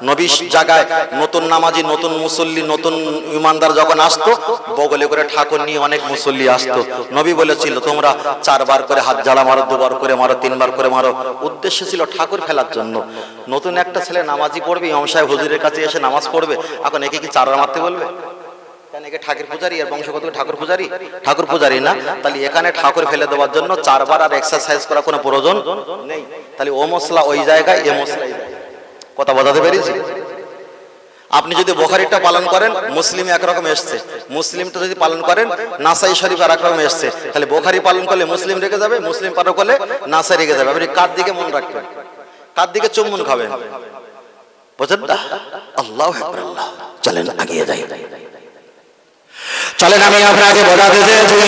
নবীর জায়গায় নতুন নামাজি, নতুন মুসল্লি, নতুন ইমানদার যখন আসতো, বগলে করে ঠাকুর নিয়ে অনেক মুসল্লি আসতো। নবী বলেছিল তোমরা 4 বার করে হাত ঝাড়া মারো, 2 বার করে মারো, 3 বার করে মারো। উদ্দেশ্য ছিল ঠাকুর ফেলার জন্য। নতুন একটা ছেলে নামাজি পড়বে, ইমাম সাহেব হুজুরের কাছে এসে নামাজ পড়বে, এখন একে কি 4 বার মারতে বলবে? কেন? একে ঠাকুর পূজারি, আর বংশগত ঠাকুর পূজারি, ঠাকুর পূজারি না। তাহলে এখানে ঠাকুর ফেলে দেওয়ার জন্য 4 বার আর এক্সারসাইজ করা কোনো প্রয়োজন নেই। তাহলে ও মশলা ওই জায়গায়, এ মশলা এই জায়গায়। কথা বোঝাতে পেরেছি? আপনি যদি বুখারীটা পালন করেন, মুসলিম একরকম এসছে, মুসলিমটা যদি পালন করেন, নাসাই শরীফ আর একরকম এসছে। তাহলে বুখারী পালন করলে মুসলিম রেখে যাবে, মুসলিম পালন করলে নাসাই রেখে যাবে। আপনি কার দিকে মন রাখবেন? কার দিকে চুম্বন খাবেন? বুঝেন না? আল্লাহু আকবার। আল্লাহ। চলেন এগিয়ে যাই। চলেন আমি আপনাকে বোঝাতে চেয়েছি,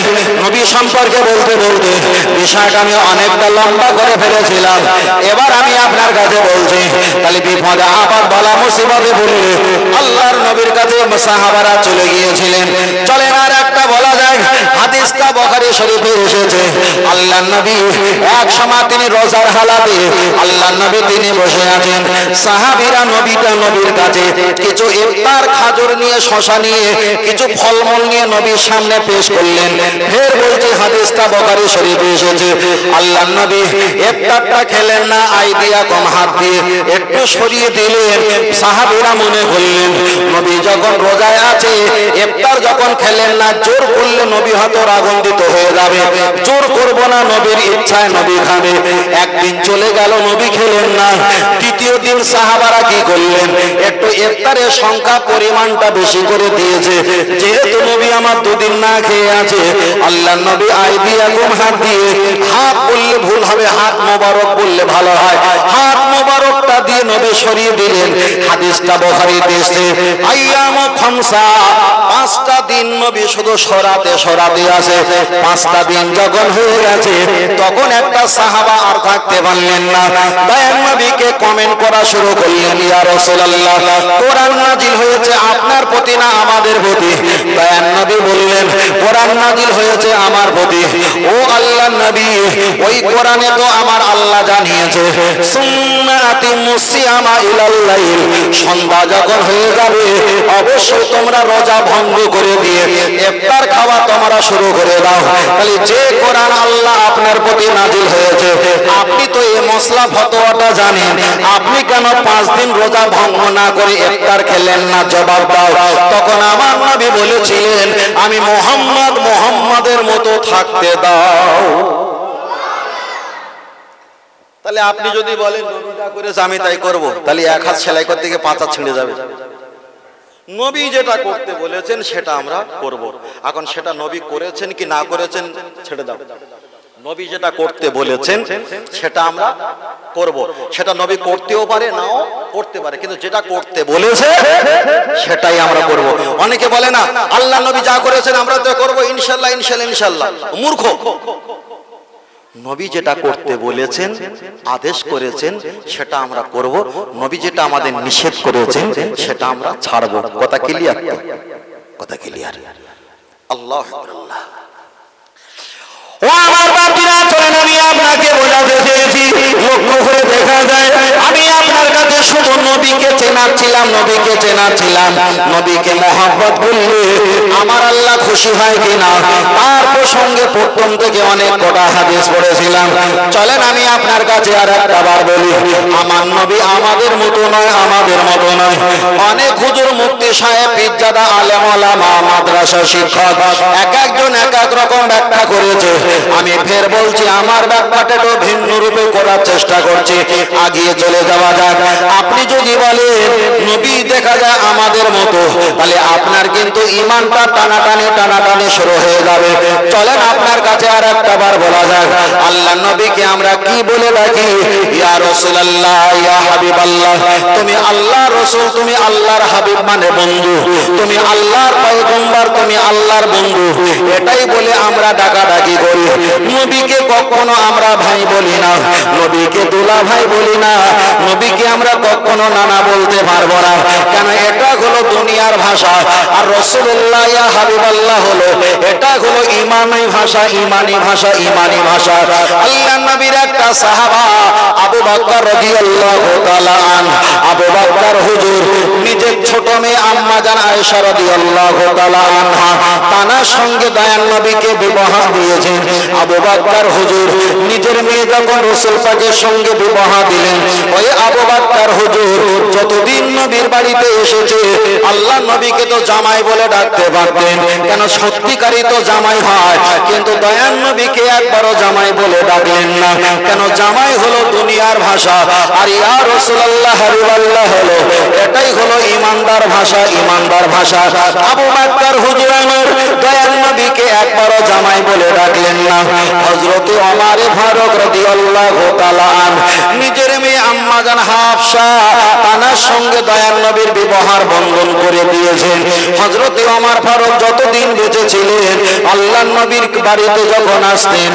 নবী সম্পর্কে বলতে বলতে বিষয়টা আমি অনেকটা লম্বা করে ফেলেছিলাম। এবার আমি আপনার কাছে বলছি, তাহলে বিপদে আপদ বলা মুসিবতে বললে আল্লাহর নবীর কাছে সাহাবারা চলে গিয়েছিলেন। চলেন আর একটা বলা যায়, হাদিসটা বুখারী শরীফে এসেছে। আল্লাহর নবী এক সময় তিনি রোজার হালাতে, আল্লাহর নবী তিনি বসে আছেন, সাহাবীরা নবীর কাছে কিছু ইফতার খাজুর নিয়ে, শশা নিয়ে, কিছু ফলমূল নিয়ে নবীর সামনে পেশ করলেন। ফের বলছি হাদিসটা বুখারী শরীফে এসেছে। আল্লাহর নবী ইফতারটা খেলেন না, আইডিয়া কম হাত দিয়ে একটু সরিয়ে দিলেন। সাহাবীরা মনে করলেন নবী যখন রোজায় আছে, ইফতার যখন খেলেন না, জোর করলে নবী হয়তো রাগান্বিত হয়ে যাবে। জোর করব না, নবীর ইচ্ছায় নবী খাবে। একদিন চলে গেল, নবী খেলেন না। দ্বিতীয় দিন সাহাবারা কি করলেন, একটু ইফতারের সংখ্যা পরিমাণটা বেশি করে দিয়েছে। যেহেতু নবী আমার দুদিন না খেয়ে আছে, আল্লাহ নবী আইদিয়াকুম হাত দিয়ে, হাত বললে ভুল হবে, হাত মোবারক বললে ভালো হয়, হাত মোবারকটা দিয়ে নবী সরিয়ে দিলেন। হাদিসটা বুখারীতে এসেছে, আইয়ামু খামসা, 5টা দিন নবী শুধু সরাতে সরাতে আছে। 5টা দিন যখন হয়ে গেছে, তখন একটা সাহাবা আর থাকতে পারলেন না, দয়ার নবীকে কমেন্ট করা শুরু করলেন, ইয়া রাসূলুল্লাহ, কোরআন নাজিল হয়েছে আপনার প্রতি না আমাদের প্রতি? দয়ার নবী বললেন, কোরআন নাজিল হয়েছে আমার প্রতি। ও আল্লাহর নবী, ওই কোরআনে তো আমার আল্লাহ জানিয়েছে, সুন্নাতি মুসিয়ামা ইলাল লাইল, সন্ধ্যা যখন হয়ে যাবে অবশ্যই তোমরা রোজা ভঙ্গ করে দিয়ে ইফতার খাওয়া তোমরা শুরু করে দাও। তাহলে যে কোরআন আল্লাহ আপনার প্রতি নাজিল হয়েছে, আপনি তো এই মশলা ফতোয়াটা জানেন, আপনি কেন 5 দিন রোজা ভঙ্গ না করে ইফতার খেলেন না? জবাব দাও। তখন আমার নবী বলেছিলেন, আমি মুহাম্মাদের মতো থাকতে দাও। তাহলে আপনি যদি বলেন নবী যা করেছে আমি তাই করব, তাহলে এক হাত সেলাই করতে গিয়ে 5 হাত ছিঁড়ে যাবে। নবী যেটা করতে বলেছেন সেটা আমরা করব। এখন সেটা নবী করেছেন কি না করেছেন ছেড়ে দাও। নবী যেটা করতে বলেছেন সেটা আমরা করব। সেটা নবী করতেও পারে নাও করতে পারে, কিন্তু যেটা করতে বলেছে সেটাই আমরা করব। অনেকে বলে না আল্লাহ নবী যা করেছেন আমরা তো করব, ইনশাআল্লাহ ইনশাআল্লাহ ইনশাআল্লাহ। মূর্খ। নবী যেটা করতে বলেছেন, আদেশ করেছেন, সেটা আমরা করব। নবী যেটা আমাদের নিষেধ করেছেন সেটা আমরা ছাড়ব। কথা ক্লিয়ার? কথা ক্লিয়ার? আল্লাহু আকবার। ও আমার বাপজিরা, চলেন আমি আপনাকে বোঝাতে চেয়েছি, লক্ষ্য করে দেখা যায় আমি আপনার কাছে শুধু নবীকে চেনাচ্ছিলাম, নবীকে চেনাচ্ছিলাম। নবীকে মহব্বত করলে আমার আল্লাহ খুশি হয় কিনা তার প্রসঙ্গে প্রথম থেকে অনেক কটা হাদিস পড়েছিলাম। চলেন আমি আপনার কাছে আর একটা বার বলি, আমার নবী আমাদের মতো নয়, আমাদের মতো নয়। অনেক হুজুর মুফতি সাহেব, পীরজাদা, আলেম ওলামা, মাদ্রাসা শিক্ষক এক একজন এক এক রকম ব্যাখ্যা করেছে। আমি ফের বলছি, আমার ব্যাখ্যাটা একটু ভিন্ন রূপে করার চেষ্টা করছি। আগিয়ে চলে যাওয়া যাক। আপনি যদি বলেন নবী দেখা যায় আমাদের মতো, তাহলে আপনার কিন্তু ঈমানটা টানাটানি শুরু হয়ে যাবে। চলেন আপনার কাছে আর একটা বার বলা যাক, আল্লাহ নবীকে আমরা কি বলে ডাকি? ইয়া রাসূলুল্লাহ, ইয়া হাবিবাল্লাহ। তুমি আল্লাহর রাসূল, তুমি আল্লাহর হাবিব, মানে বন্ধু। তুমি আল্লাহর পয়গম্বর, তুমি আল্লাহর বন্ধু। এটাই বলে আমরা ডাকাডাকি করি। নবীকে কখনো আমরা ভাই বলি না, নবীকে দুলা ভাই বলি না, নবীকে আমরা কখনো নানা বলতে পারবো না। কেন? এটা হলো দুনিয়ার ভাষা, আর রাসূলুল্লাহ ইয়া হাবিবাল্লাহ হলো, এটা হলো ইমানি ভাষা, ইমানি ভাষা, ইমানি ভাষা। আল্লাহর নবীর একটা সাহাবা আবু বকর রাদিয়াল্লাহু তাআলা আনহু, আবু বকর হুজুর নিজের ছোট মেয়ে আম্মা জান আয়েশা রাদিয়াল্লাহু তাআলা আনহা তানার সঙ্গে দয়ার নবীকে বিবাহ দিয়েছেন। আবু বকর হুজুর নিজের মেয়ে যখন রাসূল পাকের সঙ্গে বিবাহ দিলেন, ওই আবু বকর হুজুর যতদিন নবীর বাড়িতে এসেছে, আল্লাহ নবীকে তো জামাই বলে ডাকতে পারতেন, কেন সত্যিকারই তো জামাই হয়, কিন্তু দয়ার নবীকে একবারও জামাই বলে ডাকলেন না। কেন? জামাই হলো দুনিয়ার ভাষা, আর ইয়া রাসূলুল্লাহ হাবিবাল্লাহ হলো, এটাই হলো ইমানদার ভাষা, ইমানদার ভাষা। আবু বকর হুজুর আমার দয়ার নবীকে একবারও জামাই বলে ডাকলেন না। হযরত ওমর ফারুক রাদিয়াল্লাহু তাআলা আনহু নিজের মেয়ে আম্মা জান হাফসা তানার সঙ্গে দয়ার নবীর বিবাহের বন্ধন করে দিয়েছেন। হযরত ওমর ফারুক যতদিন বেঁচে ছিলেন, আল্লাহর নবীর বাড়িতে যখন আসতেন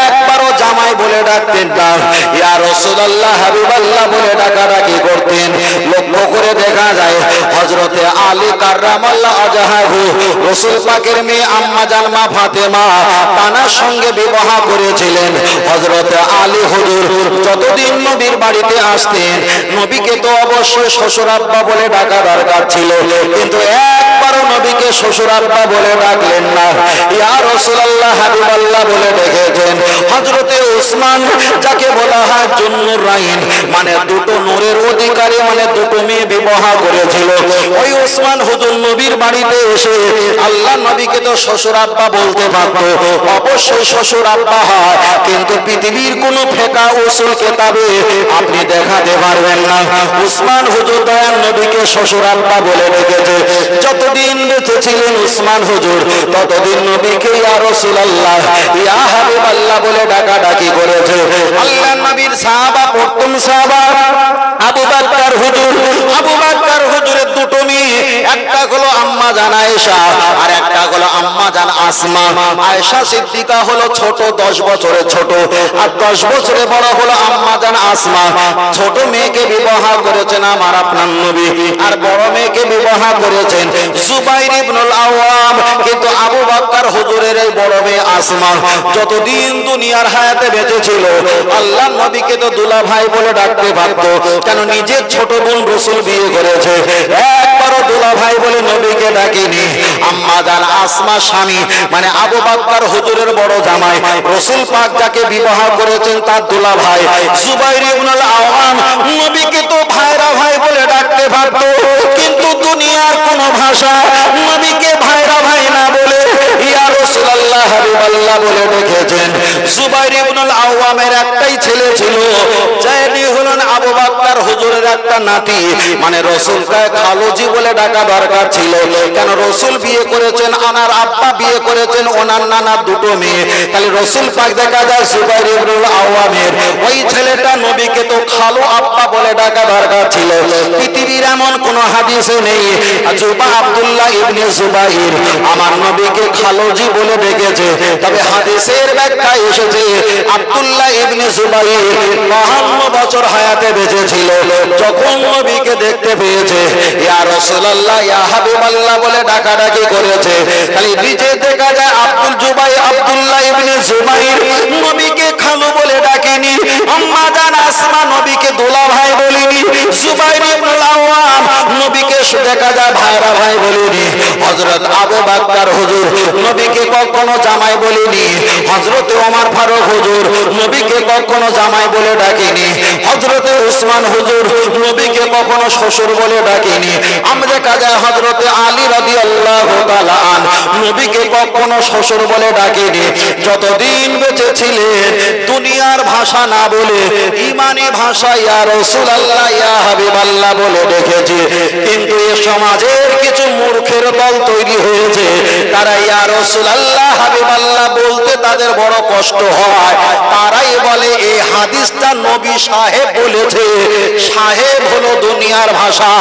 একবারও জামাই বলে ডাকতেন না, ইয়া রাসূলুল্লাহ হাবিবাল্লাহ বলে ডাকাডাকি করতেন। লক্ষ্য করে দেখা যায় হযরতে আলী কাররামাল্লাহু ওয়াজহাহু রাসূল পাকের মেয়ে আম্মা জান মা ফাতেমা তানার সঙ্গে বিবাহ করেছিলেন। হযরতে আলী হুজুর যতদিন নবীর বাড়িতে আসতেন, নবীকে তো অবশ্যই শ্বশুর আব্বা বলে ডাকা দরকার ছিল, কিন্তু একবারও নবীকে শ্বশুর আব্বা বলে ডাকলেন না, ইয়া রাসূলুল্লাহ হাবিবাল্লাহ বলে ডেকেছেন। হযরতে উসমান, যাকে বলা হয় জুন্নুরাইন, মানে দুটো নূরের অধিকারী, মানে দুটো মেয়ে বিবাহ করেছিল, ওই ওসমান হুজুর নবীর বাড়িতে এসে আল্লাহ নবীকে তো শ্বশুর আব্বা বলতে পারতো, অবশ্যই শ্বশুর আব্বা হয়, কিন্তু পৃথিবীর কোন ফেকা উসুল কেতাবে আপনি দেখাতে পারবেন না উসমান হুজুর দয়াল নবীকে শ্বশুর আব্বা বলে ডেকেছে। যতদিন বেঁচে ছিলেন উসমান হুজুর ততদিন নবীকে ইয়া রাসূলুল্লাহ ইয়া হাবিবাল্লাহ বলে ডাকাডাকি করেছে। আল্লাহ নবীর সাহাবা, প্রথম সাহাবা আবু বকর হুজুর, আবু বকর হুজুরের দুটো মেয়ে, একটা হলো আম্মা জান আয়েশা আর একটা হলো আম্মা জান আসমা। আয়েশা সিদ্দিকা হলো ছোট, 10 বছরের ছোট, আর 10 বছরে বড় হলো আম্মা জান আসমা। ছোট মেয়েকে বিবাহ করেছেন আমার আপনার নবী, আর বড় মেয়েকে বিবাহ করেছেন জুবাইর ইবনুল আওয়াম। কিন্তু আবু বকর হুজুরের এই বড় মেয়ে আসমা যতদিন দুনিয়ার হায়াতে বেঁচে ছিল আল্লাহ নবীকে তো দুলা ভাই বলে ডাকতে পারতো, কেন নিজের ছোট বোন রাসূল বিয়ে করেছে, একবারও দুলা ভাই বলে নবীকে ডাকেনি। আম্মা জান আসমা স্বামী মানে আবু বকর হুজুরের বড় জামাই রাসূল পাক যাকে বিবাহ করেছেন তার দুলা ভাই জুবাইর ইবনুল আওয়াম নবীকে তো ভাইরা ভাই বলে ডাকতে পারতো, কিন্তু দুনিয়ার কোন ভাষা নবীকে ভাইরা ভাই না বলে ইয়া রাসূলুল্লাহ হাবিবাল্লাহ বলে ডেকেছেন। জুবাইর ইবনুল আওয়ামের একটাই ছেলে ছিল, যিনি হলেন আবু বকর হুজুরের একটা নাতি, মানে রাসূলকে খালুজি বলে ডাকা দরকার ছিল, কেন রাসূল বিয়ে করেছেন, আনার আব্বা বিয়ে করেছেন ওনার নানার দুটো মেয়ে, তাহলে রাসূল পাক দেখা যায় জুবাইর ইবনুল আওয়ামের ওই ছেলেটা নবীকে তো খালু আব্বা বলে ডাকা দরকার ছিল। পৃথিবীর এমন কোন হাদিসে নেই জুবা আব্দুল্লাহ ইবনে জুবাইর আমার নবীকে খালুজি বলে ডেকেছে, তবে হাদিসের ব্যাখ্যা এসেছে আব্দুল্লাহ ইবনে জুবাইর 52 বছর হায়াতে বেঁচে ছিল, যখন নবীকে দেখতে পেয়েছে ইয়া রাসূলুল্লাহ ইয়া হাবিবাল্লাহ বলে ডাকাডাকি করেছে। খালি নিচে দেখা যায় আব্দুল্লাহ ইবনে জুবাইর নবীকে খালু বলে ডাকেনি, আম্মা জান আসমা নবীকে দুলা ভাই বলেনি, জুবাইর ইবনুল আওয়াম নবীকে দেখা যায় ভাইরা ভাই বলেনি, হযরত আবু বকর হুজুর নবীকে কখনো জামাই বলেনি, হযরত ওমর ফারুক হুজুর নবীকে কখনো জামাই বলে ডাকেনি, হযরত উসমান হুজুর নবীকে কখনো শ্বশুর বলে ডাকেনি, আমরা দেখা যায় হযরত আলী রাদিয়াল্লাহু তাআলা নবীকে কখনো শ্বশুর বলে ডাকেনি। যতদিন বেঁচে ছিলেন দুনিয়ার ভাষা না বলে ইমানি ভাষা ইয়া রাসূলুল্লাহ ইয়া হাবিবাল্লাহ বলে ডেকেছে। কিন্তু এই সমাজের কিছু মূর্খের দল তৈরি হয়েছে, তারা ইয়া রাসূলুল্লাহ হাবিবাল্লাহ বলতে তাদের বড় কষ্ট হয়, তারাই বলে এই হাদিসটা নবী সাহেব বলেছে। সাহেব হলো দুনিয়ার ভাষা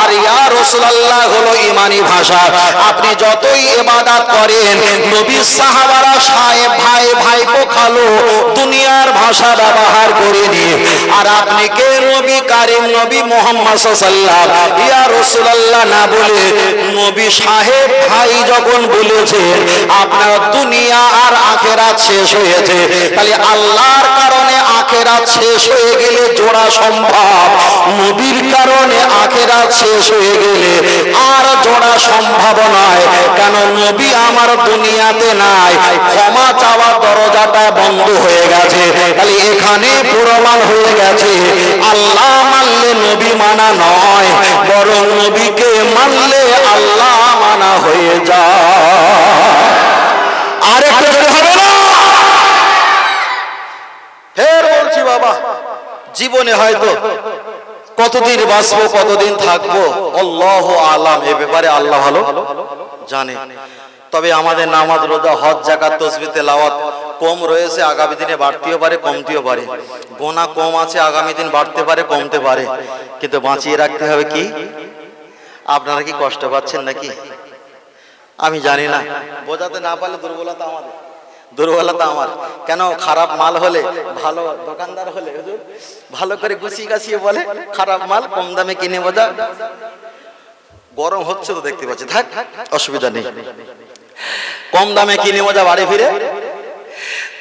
আর ইয়া রাসূলুল্লাহ হলো ইমানি ভাষা। আপনি যতই ইবাদত করেন নবীর সাহাবারা সাহেব ভাই ভাইপো খালো দুনিয়ার ভাষা ব্যবহার করেনি, আর আপনি কে নবী কারীম নবী মুহাম্মদ সাল্লাল্লাহু আলাইহি ওয়াসাল্লাম ইয়া রাসূলুল্লাহ না বলে নবী সাহেব ভাই যখন বলেছেন আপনার দুনিয়া আর আখিরাত শেষ হয়েছে। তাহলে আল্লাহর কারণে আখিরাত শেষ হয়ে গেলে জোড়া সম্ভব, নবীর কারণে আখিরাত শেষ হয়ে গেলে আর জোড়া সম্ভব নয়, কেন নবী আমার দুনিয়াতে নাই, ক্ষমা চাওয়ার দরজাটা বন্ধ হয়ে গেছে। তাহলে এখানে প্রমাণ হয়ে গেছে আল্লাহ মানলে নবী মানা নয়, বরং নবীকে মানলে আল্লাহ মানা হয়ে যায়। আর একটু জোরে হবে না? ফের বলছি বাবা, জীবনে হয়তো কতদিন বাঁচবো কতদিন থাকবো আল্লাহু আলাম, এ ব্যাপারে আল্লাহ ভালো জানে। তবে আমাদের নামাজ রোজা হজ যাকাত তাসবিহ তেলাওয়াত কম রয়েছে, আগামী দিনে বাড়তেও পারে কমতেও পারে, গোনা কম আছে আগামী দিন বাড়তে পারে কমতে পারে, কিন্তু বাঁচিয়ে রাখতে হবে কি? আপনারা কি কষ্ট পাচ্ছেন নাকি আমি জানি না, বোঝাতে না পারলে দুর্বলতা আমাদের, দুর্বলতা আমার। কেন খারাপ মাল হলে ভালো দোকানদার হলে হুজুর ভালো করে গুছিয়ে গাছিয়ে বলে খারাপ মাল কম দামে কিনে বোঝা, গরম হচ্ছে তো দেখতে পাচ্ছি, থাক অসুবিধা নেই, কম দামে কিনে মজা বাড়ি ফিরে।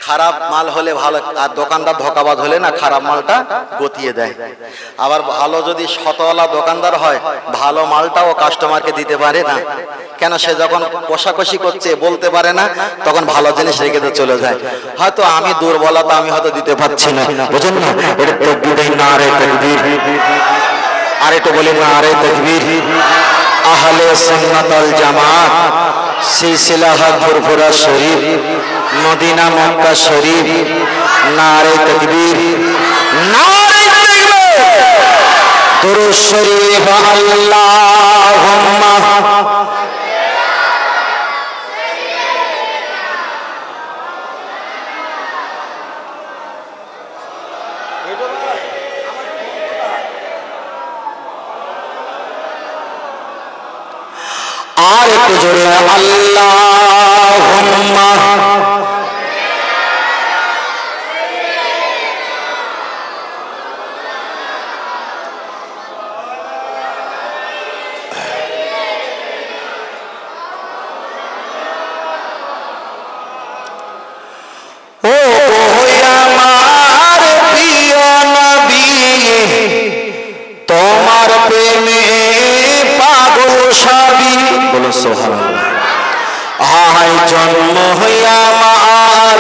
খারাপ মাল হলে ভালো, আর দোকানদার ধোঁকাবাজ হলে না খারাপ মালটা গতিয়ে দেয়। আবার ভালো যদি শতওয়ালা দোকানদার হয় ভালো মালটাও কাস্টমারকে দিতে পারে না, কেন সে যখন কষাকষি করছে বলতে পারে না, তখন ভালো জিনিস রেখে দিয়ে চলে যায়। হয়তো আমি দুর্বলতা, আমি হয়তো দিতে পারছি না, বুঝুন না, এটা তাকবীর না রে তাকবীর, আর একটু বলি না রে তাকবীর। আহলে সুন্নাত ওয়াল জামাত সিলসিলাহাত ফুরফুরা শরীফ মদিনা মক্কা শরীফ নারে তাকবীর নারে তাকবীর দুরূদ শরীফ আল্লাহুম্মা আর একটু জোরে আল্লাহুম্মা ও আমার প্রিয় নবী তোমার প্রেমে পাগল সবই বলো সুবহানাল্লাহ হায় জন্ম হইয়া আমার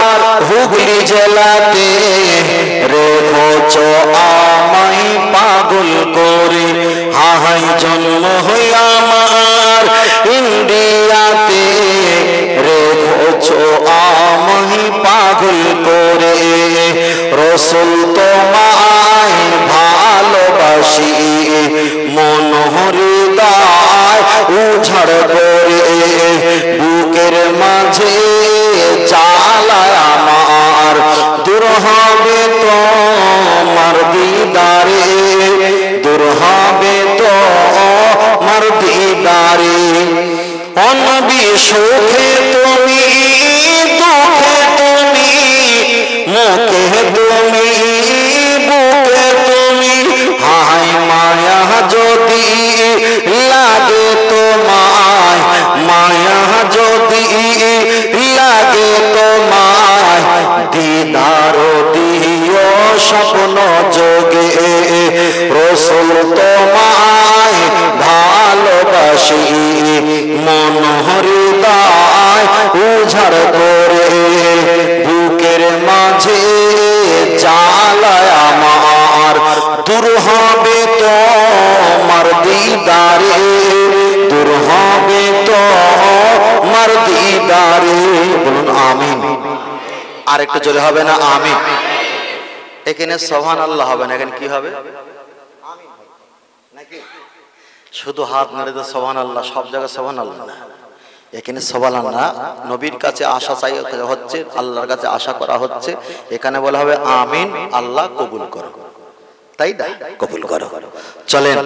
হুগলি জেলাতে রেখেছো আমায় পাগল করে হায় জন্ম হইয়া আমার ইন্ডিয়াতে রেখেছো আমায় পাগল করে রাসূল তোমায় ভালোবাসি মন হৃদয় উঝাড় করে বুকের মাঝে জ্বালায় আমার দূর হবে তোমার দিদারে দূর হবে তোমার দিদারে অনবী সুখে তুমি দুঃখে তুমি মুখে তুমি বুকে তুমি হায় মায়া যদি লাগে তোমায় মায়া যদি লাগে তোমায় দিদার দিও স্বপ্ন যোগে রাসূল তোমায় ভালোবাসি মন হৃদয় উঝাড় করে বুকের মাঝে জ্বালায় আমার দূর হবে তোমার দিদারে দূর হবে তোমার দিদারে বলুন আমিন আর একটু জোরে হবে না আমিন এখানে সুবহানাল্লাহ হবে না এখানে কি হবে আমিন নাকি শুধু হাত নেড়ে তো সুবহানাল্লাহ সব জায়গায় সুবহানাল্লাহ না এখানে সুবহানাল্লাহ নবীর কাছে আশা চাই হচ্ছে আল্লাহর কাছে আশা করা হচ্ছে এখানে বলা হবে আমিন আল্লাহ কবুল করো তাই না কবুল করো চলেন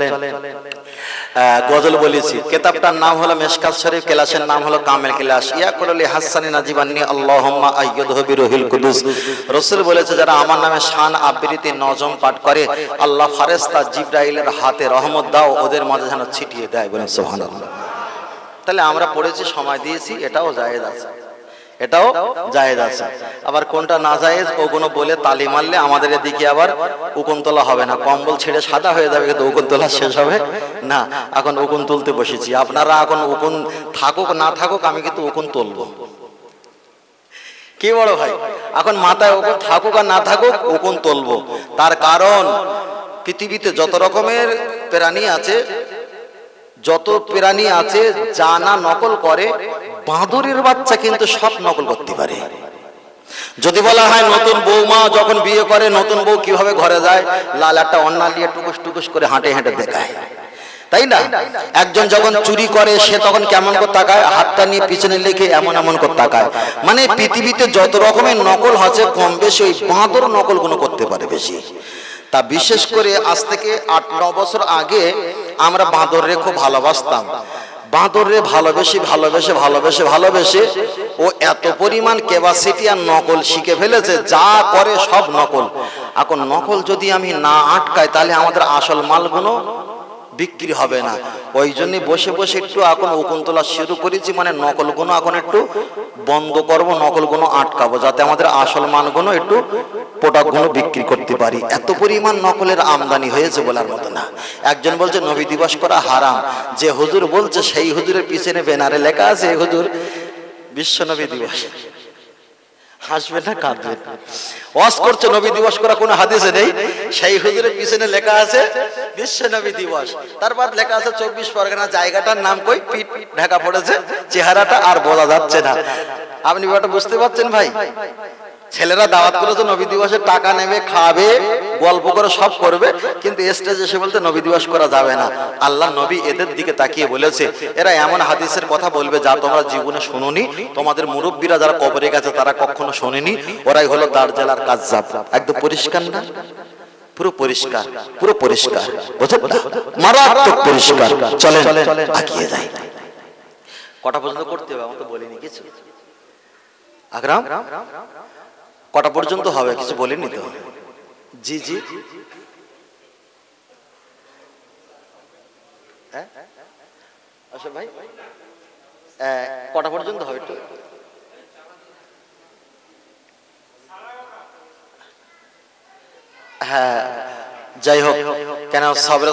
গজল বলেছি কিতাবটার নাম হলো মিশকাত শরীফ ক্লাসের নাম হলো কামেল ক্লাস ইয়া করলি হাসানি নাজিবান্নি আল্লাহুম্মা আইয়ুদহু বিরুহিল কুদুস রাসূল বলেছে যারা আমার নামে শান আবৃত্তি নজম পাঠ করে আল্লাহ ফেরেশতা জিবরাইলের হাতে রহমত দাও ওদের মাঝে যেন ছিটিয়ে দেয় বলেন সুবহানাল্লাহ তাহলে আমরা পড়েছি সময় দিয়েছি এটাও জায়েজ আছে এটাও জায়েজ আছে আবার কোনটা না জায়েজ ওগুলো বলে তালি মারলে আমাদের এদিকে আবার উকুন তোলা হবে না কম্বল ছেড়ে সাদা হয়ে যাবে কিন্তু উকুন তোলা শেষ হবে না এখন উকুন তুলতে বসেছি আপনারা এখন উকুন থাকুক না থাকুক আমি কিন্তু উকুন তুলবো কি বড় ভাই এখন মাথায় উকুন থাকুক আর না থাকুক উকুন তুলবো তার কারণ পৃথিবীতে যত রকমের প্রাণী আছে যত প্রাণী আছে জানা নকল করে বাঁদরের বাচ্চা কিন্তু সব নকল করতে পারে যদি বলা হয় নতুন বৌমা যখন বিয়ে করে নতুন বউ কিভাবে ঘরে যায় লাল একটা অন্না নিয়ে টুকুস টুকুস করে হাঁটে হেঁটে দেখায় তাই না একজন যখন চুরি করে সে তখন কেমন করে তাকায় হাতটা নিয়ে পিছনে লেখে এমন এমন করে তাকায় মানে পৃথিবীতে যত রকমের নকল আছে কম বেশি ওই বাঁদর নকল গুলো করতে পারে বেশি তা বিশেষ করে আজ থেকে ৮-৯ বছর আগে আমরা বাঁদররে খুব ভালোবাসতাম বাঁদররে ভালোবেসে ও এত পরিমাণ ক্যাপাসিটি আর নকল শিখে ফেলেছে যা করে সব নকল এখন নকল যদি আমি না আটকাই তাহলে আমাদের আসল মালগুলো বিক্রি হবে না ওই জন্য বসে বসে একটু এখন উকুন তোলা শুরু করেছি মানে নকলগুলো এখন একটু বন্ধ করব নকলগুলো আটকাবো যাতে আমাদের আসল মালগুলো একটু প্রোডাক্টগুলো বিক্রি করতে পারি এত পরিমাণ নকলের আমদানি হয়েছে বলার মতো না একজন বলছে নবী দিবস করা হারাম যে হুজুর বলছে সেই হুজুরের পিছনে ব্যানারে লেখা আছে হুজুর বিশ্ব নবী দিবস হাসবে না কাঁদবে? ওয়াজ করছে নবী দিবস করা কোনো হাদিসে নেই। সেই হুজুরের পিছনে লেখা আছে বিশ্ব নবী দিবস, তারপর লেখা আছে 24 পরগনা, জায়গাটার নাম কই, পিঠ ঢাকা পড়েছে, চেহারাটা আর বোঝা যাচ্ছে না। আপনি ব্যাপারটা বুঝতে পারছেন ভাই? ছেলেরা দাওয়াত করেছে নবী দিবসের টাকা নেবে, খাবে, গল্প করে সব করবে, কিন্তু স্টেজে এসে বলতে নবী দিবস করা যাবে না। আল্লাহ নবী এদের দিকে তাকিয়ে বলেছে, এরা এমন হাদিসের কথা বলবে যা তোমরা জীবনে শুনোনি, তোমাদের মুরব্বীরা যারা কবরে গেছে তারা কখনো শোনেনি, ওরাই হলো দাজ্জাল কাজ্জাব। একদম পরিষ্কার না? পুরো পরিষ্কার, পুরো পরিষ্কার, বুঝছেন না? মারাত্মক পরিষ্কার। চলেন আগিয়ে যাই। কটা পর্যন্ত করতে হবে আমি তো বলিনি কিছু। আকরাম কটা পর্যন্ত হবে কিছু বলিনি তো? জি জি, আচ্ছা ভাই কটা পর্যন্ত হবে একটু? হ্যাঁ যাই হোক, কেন সবরে